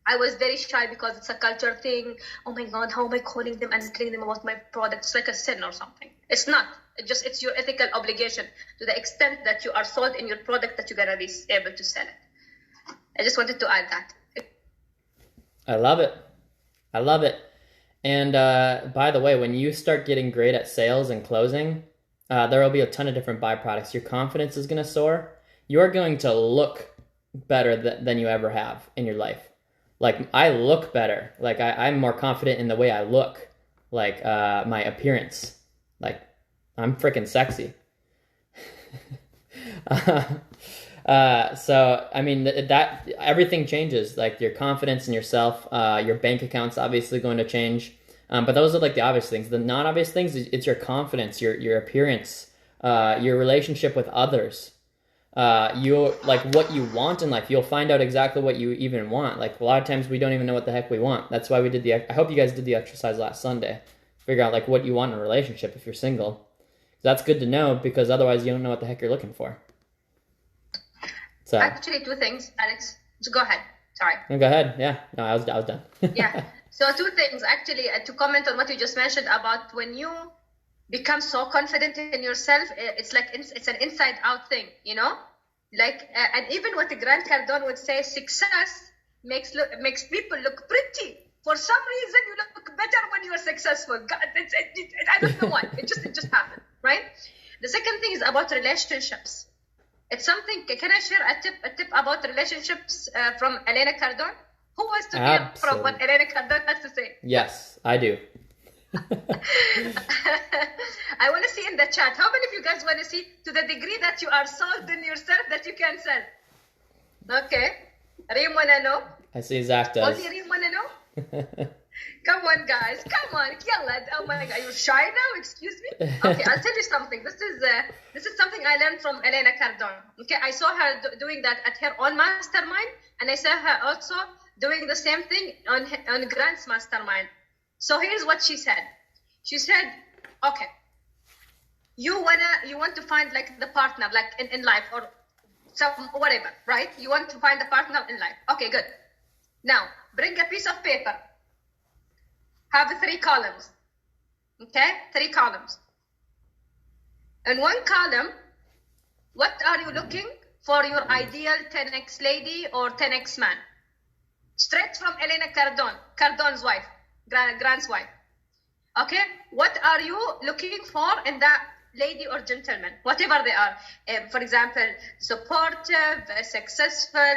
I was very shy because it's a culture thing. Oh my God, how am I calling them and telling them about my product? It's like a sin or something. It's not. It's your ethical obligation to the extent that you are sold in your product that you're going to be able to sell it. I just wanted to add that. I love it. I love it. And by the way, when you start getting great at sales and closing, there will be a ton of different byproducts. Your confidence is going to soar. You're going to look better than you ever have in your life. Like, I look better. Like, I'm more confident in the way I look. Like, my appearance. Like, I'm freaking sexy. So, I mean, that everything changes. Like, your confidence in yourself, your bank account's obviously going to change. But those are, like, the obvious things. The non-obvious things, it's your confidence, your appearance, your relationship with others. Like what you want in life, you'll find out exactly what you even want. Like, a lot of times we don't even know what the heck we want. That's why we did I hope you guys did the exercise last Sunday. Figure out like what you want in a relationship if you're single. That's good to know, because otherwise you don't know what the heck you're looking for. So actually, two things, Alex. So go ahead. Sorry. Go ahead. Yeah. No, I was done. Yeah. So two things actually to comment on what you just mentioned about when you become so confident in yourself. It's like it's an inside out thing, you know. Like, and even what Grant Cardone would say, success makes people look pretty. For some reason, you look better when you are successful. God, I don't know why. It just happened, right? The second thing is about relationships. It's something. Can I share a tip about relationships from Elena Cardone? Who wants to hear from what Elena Cardone has to say? Yes, I do. I want to see in the chat. How many of you guys want to see to the degree that you are sold in yourself that you can sell? Okay. Reem wanna know? I see Zach does. Only Reem wanna know? Come on, guys. Come on. Yalla. Oh my God. Are you shy now? Excuse me? Okay, I'll tell you something. This is something I learned from Elena Cardone. Okay, I saw her doing that at her own mastermind, and I saw her also doing the same thing on Grant's mastermind. So here's what she said. She said, okay, you want to find like the partner, like in life or some whatever, right? You want to find a partner in life. Okay, good. Now bring a piece of paper. Have 3 columns. Okay, 3 columns. In one column, what are you looking for your ideal 10x lady or 10x man? Straight from Elena Cardone's wife. Grant's wife. Okay, what are you looking for in that lady or gentleman, whatever they are? For example, supportive, successful,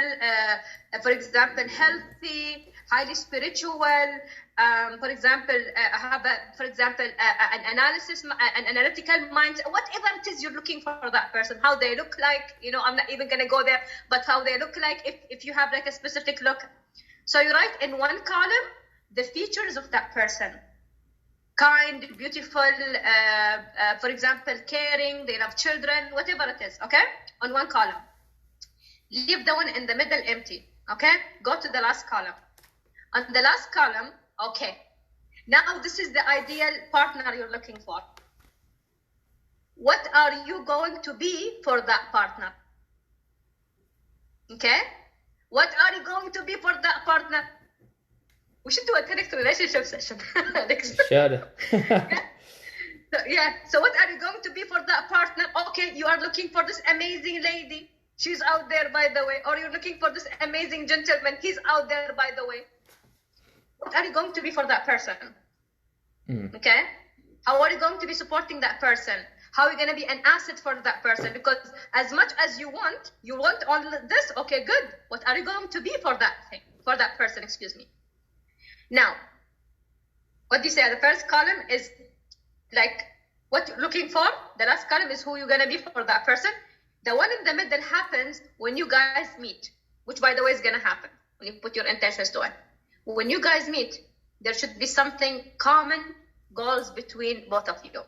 for example, healthy, highly spiritual. For example, have an analytical mind. Whatever it is you're looking for that person, how they look like. You know, I'm not even gonna go there, but how they look like. If you have like a specific look, so you write in one column the features of that person: kind, beautiful, for example, caring, they love children, whatever it is, okay? On one column. Leave the one in the middle empty, okay? Go to the last column. On the last column, okay. Now this is the ideal partner you're looking for. What are you going to be for that partner? Okay? What are you going to be for that partner? We should do a connect relationship session. Should. So what are you going to be for that partner? Okay, you are looking for this amazing lady. She's out there, by the way. Or you're looking for this amazing gentleman. He's out there, by the way. What are you going to be for that person? Okay? How are you going to be supporting that person? How are you going to be an asset for that person? Because as much as you want all this, okay, good. What are you going to be for that thing? For that person, excuse me. Now, what do you say? The first column is like what you're looking for. The last column is who you're gonna be for that person. The one in the middle happens when you guys meet, which by the way is gonna happen when you put your intentions to it. When you guys meet, there should be something common goals between both of you.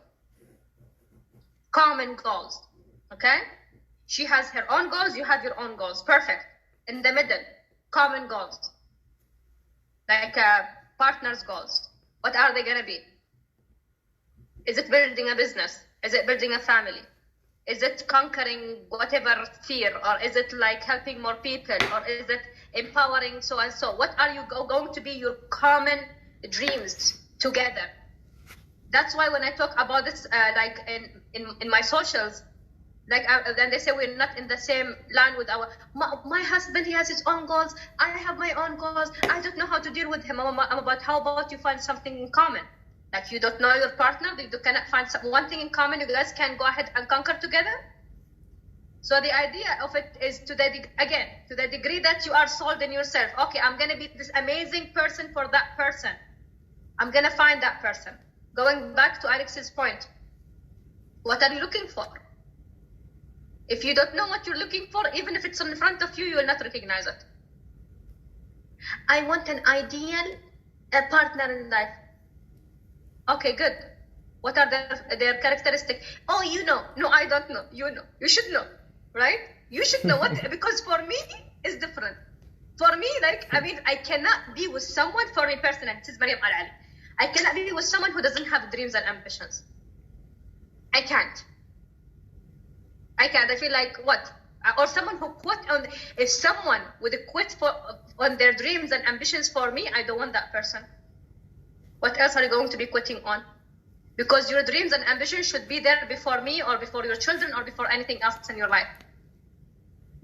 Common goals, okay? She has her own goals, you have your own goals. Perfect. In the middle, common goals. Like partners' goals. What are they going to be? Is it building a business? Is it building a family? Is it conquering whatever fear? Or is it like helping more people? Or is it empowering so and so? What are you going to be your common dreams together? That's why when I talk about this, like in my socials, like then they say we're not in the same line with my husband. He has his own goals. I have my own goals. I don't know how to deal with him. I'm about how about you find something in common? Like you don't know your partner, you cannot find one thing in common. You guys can go ahead and conquer together. So the idea of it is to the degree that you are sold in yourself. Okay, I'm gonna be this amazing person for that person. I'm gonna find that person. Going back to Alex's point, what are you looking for? If you don't know what you're looking for, even if it's in front of you, you will not recognize it. I want an ideal partner in life. Okay, good. What are their characteristics? Oh, you know. No, I don't know. You know. You should know, right? You should know what, because for me, it's different. For me, I cannot be with someone, for me personally, this is Mariam Al-Ali. I cannot be with someone who doesn't have dreams and ambitions. I can't. I feel like what? Or someone who quit on, if someone would quit on their dreams and ambitions for me, I don't want that person. What else are you going to be quitting on? Because your dreams and ambitions should be there before me or before your children or before anything else in your life.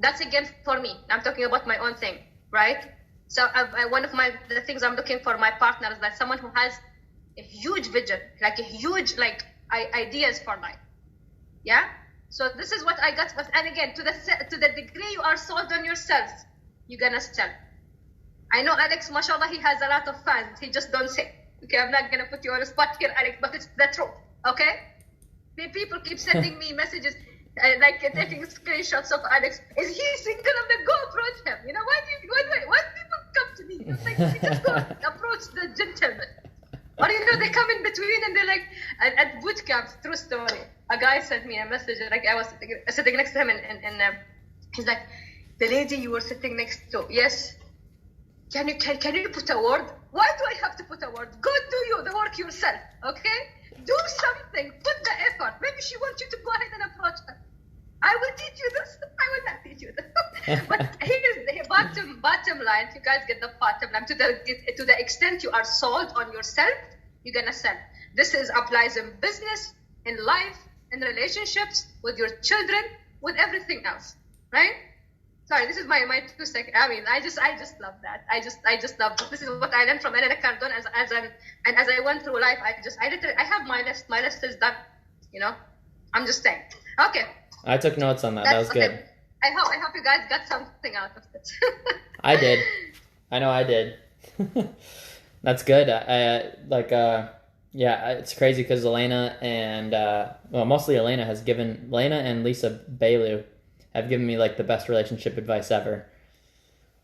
That's again for me. I'm talking about my own thing, right? So one of the things I'm looking for my partner is that someone who has a huge vision, like a huge ideas for life. Yeah. So this is what I got. And again, to the degree you are sold on yourself, you're gonna sell. I know Alex, mashallah, he has a lot of fans. He just don't say. Okay, I'm not gonna put you on the spot here, Alex, but it's the truth. Okay. People keep sending me messages. Taking screenshots of Alex. Is he single? I'm like, go approach him. You know, why people come to me? It's like, just go approach the gentleman. Or they come in between and they're like, at boot camps, true story. A guy sent me a message, like I was sitting next to him and he's like, the lady you were sitting next to, yes. Can you put a word? Why do I have to put a word? Go do the work yourself, okay? Do something, put the effort. Maybe she wants you to go ahead and approach her. I will teach you this. I will not teach you this. But here's the bottom line. You guys get the bottom line. To the extent you are sold on yourself, you're gonna sell. This applies in business, in life, in relationships, with your children, with everything else, right? Sorry, this is my 2 seconds. I mean, I just love that. I just love this. This is what I learned from Elena Cardone as I went through life. I have my list. My list is done. I'm just saying. Okay. I took notes on that. That was good. I hope you guys got something out of it. I did. I know I did. That's good. It's crazy because Elena and mostly Elena and Lisa Bailu have given me like the best relationship advice ever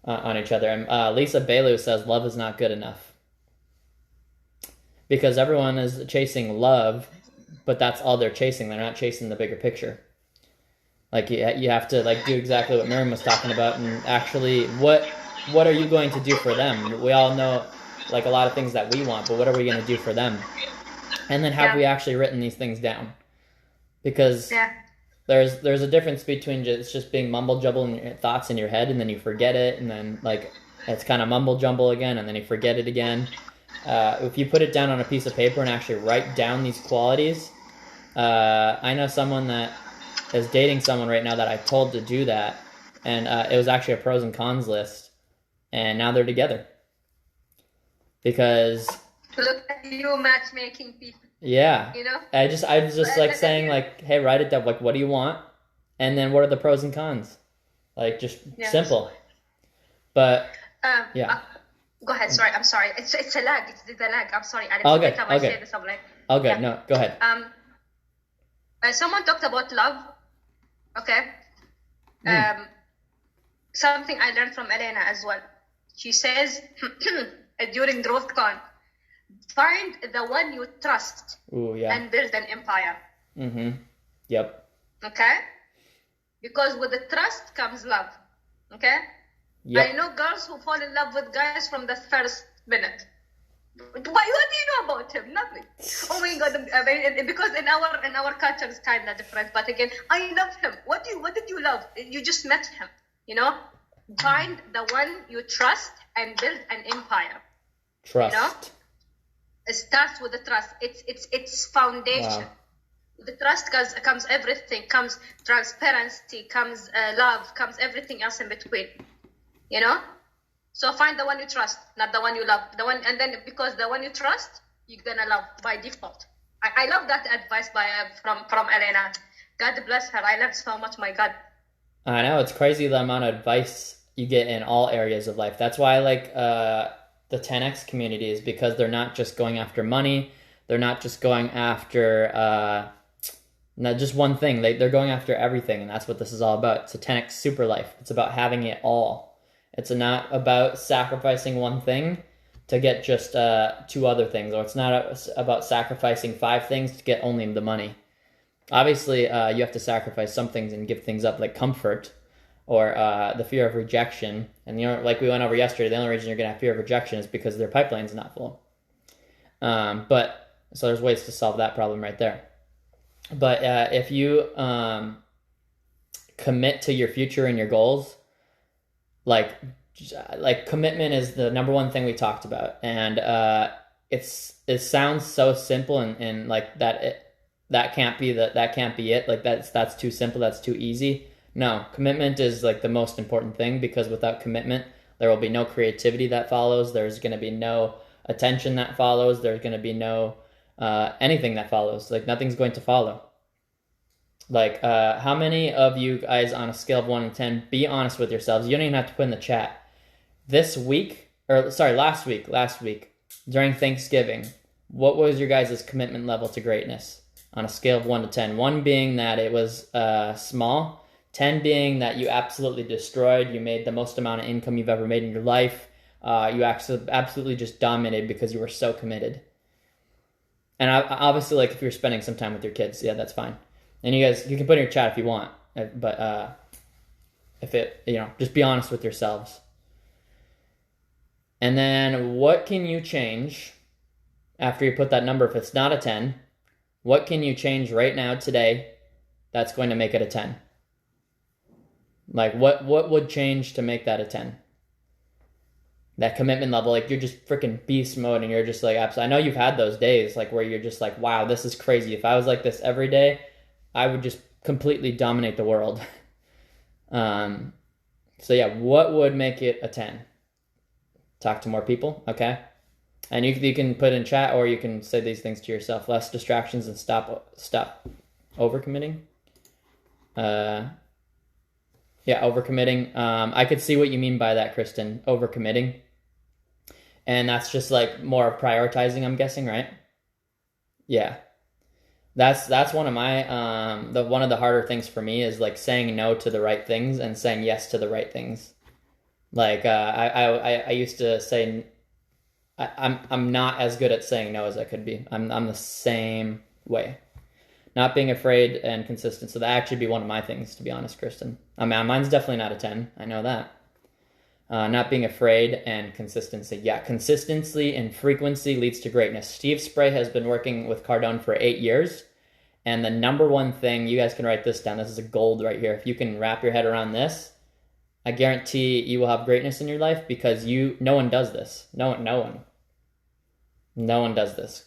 on each other. And Lisa Bailu says love is not good enough because everyone is chasing love, but that's all they're chasing. They're not chasing the bigger picture. Like you have to like do exactly what Miriam was talking about, and actually, what are you going to do for them? We all know like a lot of things that we want, but what are we going to do for them? And then have we actually written these things down? Because there's a difference between just being mumble jumble in your thoughts in your head, and then you forget it, and then like it's kind of mumble jumble again, and then you forget it again. If you put it down on a piece of paper and actually write down these qualities, I know someone that is dating someone right now that I told to do that, and it was actually a pros and cons list, and now they're together because look at you matchmaking people. Yeah, I was just like saying like, hey, write it down. Like, what do you want, and then what are the pros and cons? Like, just simple. But Go ahead. Sorry, I'm sorry. It's a lag. It's the lag. I'm sorry. And All every good. time All I say good. this, I'm like, All good. yeah. No, go ahead. Someone talked about love. Okay. Something I learned from Elena as well. She says during DrawthCon, find the one you trust and build an empire. Yep. Okay? Because with the trust comes love. Okay? Yep. I know girls who fall in love with guys from the first minute. What do you know about him? Nothing. Oh my God! Because in our culture it's kind of different. But again, I love him. What did you love? You just met him. You know, find the one you trust and build an empire. Trust. You know, it starts with the trust. It's foundation. Wow. The trust comes everything. Comes transparency. Comes love. Comes everything else in between. You know. So find the one you trust, not the one you love. And then because the one you trust, you're gonna love by default. I love that advice from Elena. God bless her. I learned so much. My God. I know, it's crazy the amount of advice you get in all areas of life. That's why I like the 10X community, is because they're not just going after money. They're not just going after not just one thing. They're going after everything, and that's what this is all about. It's a 10X super life. It's about having it all. It's not about sacrificing one thing to get just 2 other things, or it's not about sacrificing 5 things to get only the money. Obviously, you have to sacrifice some things and give things up, like comfort or the fear of rejection. And like we went over yesterday, the only reason you're going to have fear of rejection is because their pipeline's not full. But so there's ways to solve that problem right there. But if you commit to your future and your goals, like commitment is the number one thing we talked about, and it sounds so simple and like that can't be it. Like that's too simple. That's too easy. No, commitment is like the most important thing, because without commitment, there will be no creativity that follows. There's going to be no attention that follows. There's going to be no anything that follows. Like nothing's going to follow. Like, how many of you guys on a scale of 1 to 10, be honest with yourselves. You don't even have to put in the chat. Last week, during Thanksgiving, what was your guys' commitment level to greatness on a scale of 1 to 10? 1 being that it was small, 10 being that you absolutely destroyed, you made the most amount of income you've ever made in your life, you absolutely just dominated because you were so committed. And obviously, like if you're spending some time with your kids, yeah, that's fine. And you can put in your chat if you want, but just be honest with yourselves. And then what can you change after you put that number? If it's not a 10, what can you change right now today that's going to make it a 10? Like what would change to make that a 10? That commitment level, like you're just freaking beast mode and you're just like, absolutely. I know you've had those days like where you're just like, wow, this is crazy. If I was like this every day, I would just completely dominate the world. So yeah, what would make it a 10? Talk to more people, okay? And you can put in chat, or you can say these things to yourself. Less distractions and stop overcommitting. Overcommitting. I could see what you mean by that, Kristen. Overcommitting. And that's just like more of prioritizing, I'm guessing, right? Yeah. That's one of my one of the harder things for me is like saying no to the right things and saying yes to the right things. Like I used to say I'm not as good at saying no as I could be. I'm the same way. Not being afraid and consistent. So that actually be one of my things, to be honest, Kristen. I mean, mine's definitely not a 10. I know that. Not being afraid and consistency. Yeah, consistency and frequency leads to greatness. Steve Spray has been working with Cardone for 8 years. And the number one thing, you guys can write this down. This is a gold right here. If you can wrap your head around this, I guarantee you will have greatness in your life, because no one does this. No one does this.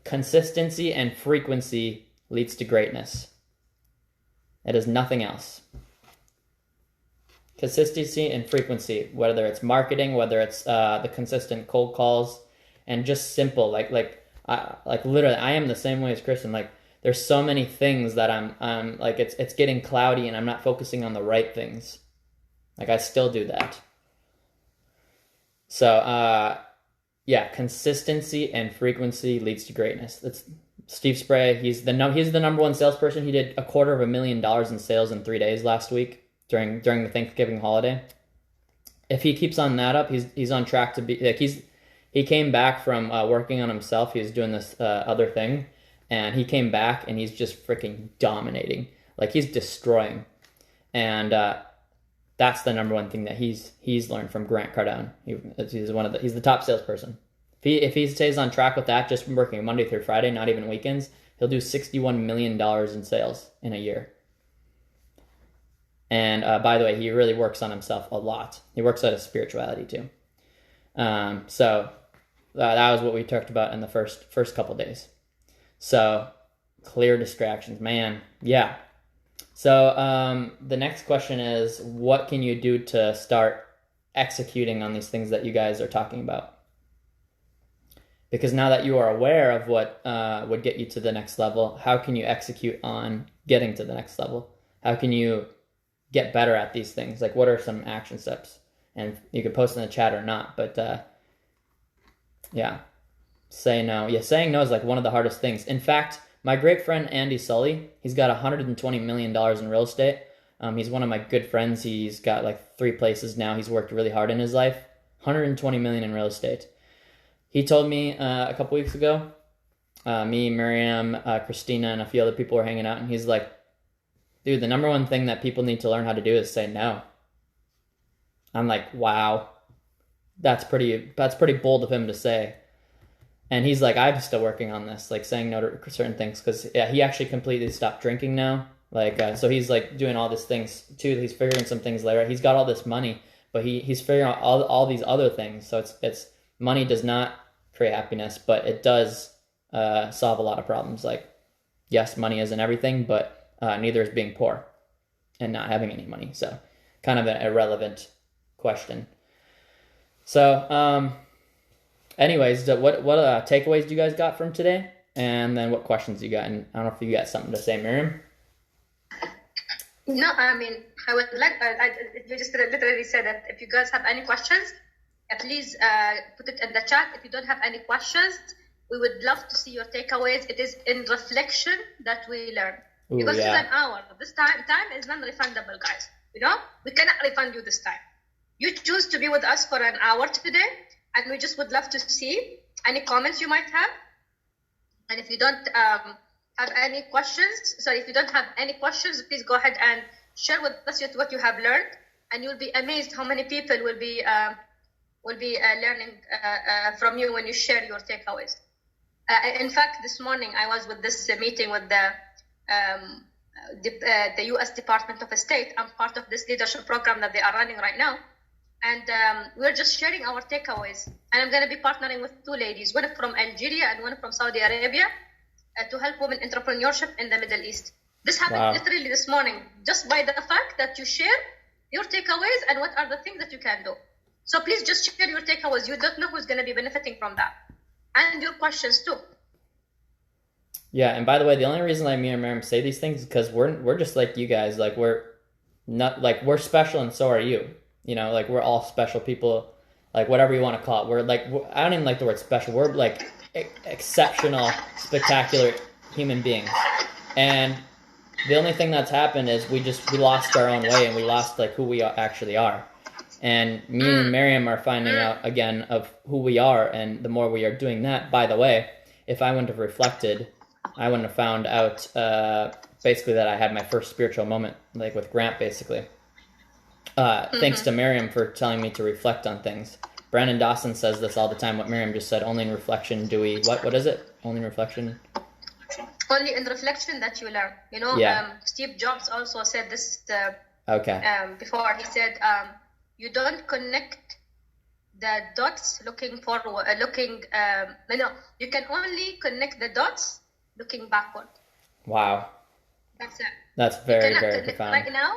Consistency and frequency leads to greatness. It is nothing else. Consistency and frequency, whether it's marketing, whether it's the consistent cold calls, and just simple, like literally, I am the same way as Kristen. Like, there's so many things that I'm like, it's getting cloudy and I'm not focusing on the right things. Like, I still do that. So, yeah, consistency and frequency leads to greatness. That's Steve Spray. He's the number one salesperson. He did $250,000 in sales in 3 days last week during the Thanksgiving holiday. If he keeps on that up, he's on track to be like he came back from working on himself. He was doing this other thing, and he came back and he's just freaking dominating. Like he's destroying, and that's the number one thing that he's learned from Grant Cardone. He's the top salesperson. If he stays on track with that, just working Monday through Friday, not even weekends, he'll do $61 million in sales in a year. And by the way, he really works on himself a lot. He works on his spirituality too. So that was what we talked about in the first couple days. So clear distractions, man. Yeah. So the next question is, what can you do to start executing on these things that you guys are talking about? Because now that you are aware of what would get you to the next level, how can you execute on getting to the next level? How can you get better at these things? Like, what are some action steps? And you can post in the chat or not, but yeah, say no. Yeah, saying no is like one of the hardest things. In fact, my great friend Andy Sully, he's got $120 million in real estate. He's one of my good friends. He's got like 3 places now. He's worked really hard in his life. 120 million in real estate. He told me a couple weeks ago, me, Miriam, Christina, and a few other people were hanging out, and he's like, dude, the number one thing that people need to learn how to do is say no. I'm like, wow, that's pretty bold of him to say. And he's like, I'm still working on this, like saying no to certain things, because yeah, he actually completely stopped drinking now. Like, so he's like doing all these things too. He's figuring some things later. He's got all this money, but he's figuring out all these other things. So it's money does not create happiness, but it does solve a lot of problems. Like, yes, money isn't everything, but neither is being poor and not having any money. So kind of an irrelevant question. So anyways, what takeaways do you guys got from today? And then what questions you got? And I don't know if you got something to say, Miriam. No, I mean, I would like, you just literally said that if you guys have any questions, please put it in the chat. If you don't have any questions, we would love to see your takeaways. It is in reflection that we learn. Ooh, because yeah. it's an hour. This time is non-refundable, guys. You know, we cannot refund you this time. You choose to be with us for an hour today, and we just would love to see any comments you might have. And if you don't have any questions, please go ahead and share with us what you have learned, and you'll be amazed how many people will be learning from you when you share your takeaways. In fact, this morning I was with this meeting with the U.S. Department of State. I'm part of this leadership program that they are running right now. And we're just sharing our takeaways. And I'm going to be partnering with 2 ladies, one from Algeria and one from Saudi Arabia, to help women entrepreneurship in the Middle East. This happened literally this morning, just by the fact that you share your takeaways and what are the things that you can do. So please just share your takeaways. You don't know who's going to be benefiting from that. And your questions too. Yeah, and by the way, the only reason me and Miriam say these things is because we're just like you guys. Like, we're we're special, and so are you. You know, like, we're all special people, like, whatever you want to call it. I don't even like the word special. We're like exceptional, spectacular human beings. And the only thing that's happened is we lost our own way, and we lost like who we actually are. And me and Miriam are finding out again of who we are, and the more we are doing that, by the way, if I wouldn't have reflected, I wouldn't have found out basically that I had my first spiritual moment, like with Grant, basically. Thanks to Miriam for telling me to reflect on things. Brandon Dawson says this all the time, what Miriam just said, only in reflection do we, what is it? Only in reflection? Only in reflection that you learn. You know, Steve Jobs also said this before. He said, you don't connect the dots looking forward, you can only connect the dots looking backward. Wow. That's it. That's very, very profound. Right now,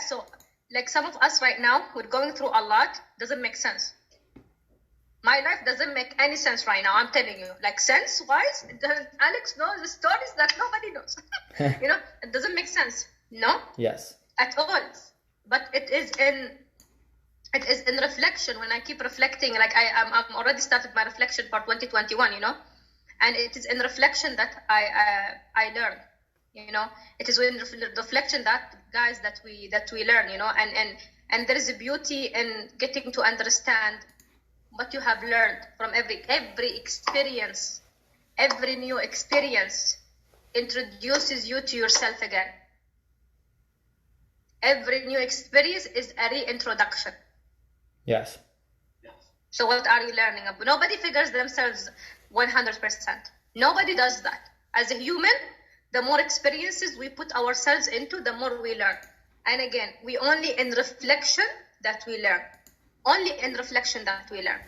so like some of us right now, we're going through a lot, doesn't make sense. My life doesn't make any sense right now, I'm telling you. Like, sense-wise, Alex knows the stories that nobody knows. You know, it doesn't make sense. No? Yes. At all. But it is in It is in reflection. When I keep reflecting, like I'm already started my reflection for 2021, and it is in reflection that I learn. It is in reflection that, guys, that we learn. And there is a beauty in getting to understand what you have learned from every experience. Every new experience introduces you to yourself again. Every new experience is a reintroduction. Yes. So what are you learning about? Nobody figures themselves 100%. Nobody does that. As a human, the more experiences we put ourselves into, the more we learn. And again, we only in reflection that we learn. Only in reflection that we learn.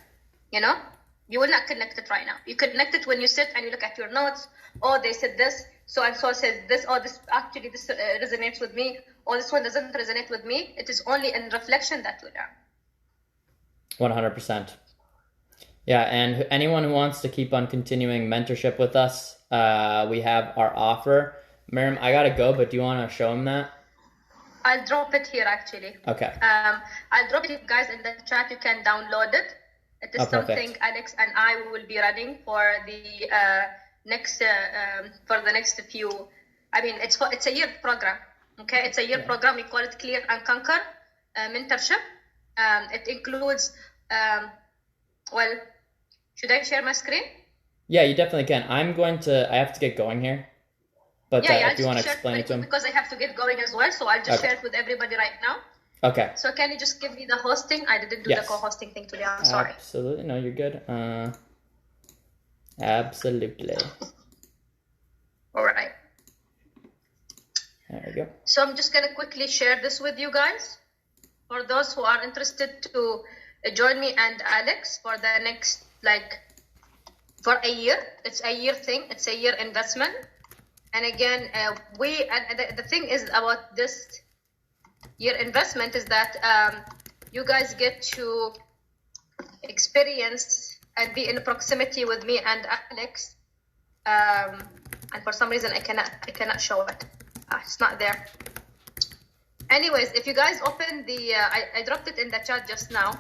You will not connect it right now. You connect it when you sit and you look at your notes. Oh, they said this, so and so said this. Oh, this resonates with me. Oh, this one doesn't resonate with me. It is only in reflection that we learn. 100%. Yeah, and anyone who wants to keep on continuing mentorship with us, we have our offer. Miriam, I gotta go, but do you want to show them that? I'll drop it here, actually. Okay. I'll drop it, guys, in the chat. You can download it. It is something Alex and I will be running for the next few. I mean, it's a year program. Okay, it's a year program. We call it Clear and Conquer Mentorship. It includes. Well, should I share my screen? Yeah, you definitely can. I have to get going here. But if you want to explain it to them. Because I have to get going as well, so I'll just share it with everybody right now. Okay. So can you just give me the hosting? I didn't do the co-hosting thing today. I'm sorry. Absolutely. No, you're good. Absolutely. All right. There we go. So I'm just going to quickly share this with you guys. For those who are interested to join me and Alex for the next, for a year. It's a year thing. It's a year investment. And again, the thing is about this year investment is that you guys get to experience and be in proximity with me and Alex. And for some reason, I cannot show it. It's not there. Anyways, if you guys open the, I dropped it in the chat just now.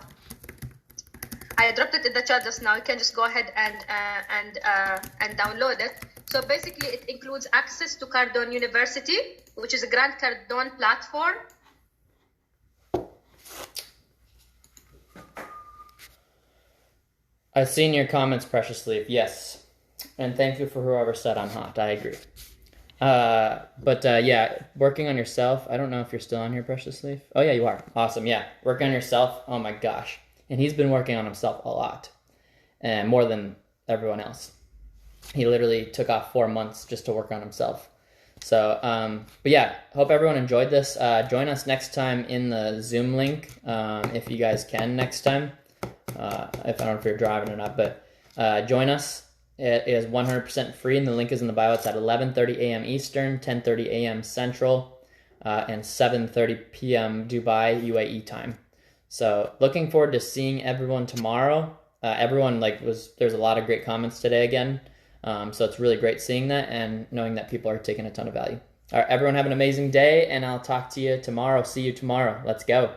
You can just go ahead and download it. So basically, it includes access to Cardone University, which is a Grant Cardone platform. I've seen your comments, Precious Leaf. Yes. And thank you for whoever said I'm hot. I agree. Yeah, working on yourself. I don't know if you're still on here, Precious Leaf. Oh, yeah, you are. Awesome. Yeah. Working on yourself. Oh, my gosh. And he's been working on himself a lot. And more than everyone else. He literally took off 4 months just to work on himself. So, but yeah, hope everyone enjoyed this. Join us next time in the Zoom link, if you guys can next time. I don't know if you're driving or not, but join us. It is 100% free, and the link is in the bio. It's at 11:30 a.m. Eastern, 10:30 a.m. Central, and 7:30 p.m. Dubai UAE time. So, looking forward to seeing everyone tomorrow. There's a lot of great comments today again. So it's really great seeing that and knowing that people are taking a ton of value. All right, everyone have an amazing day, and I'll talk to you tomorrow. See you tomorrow. Let's go.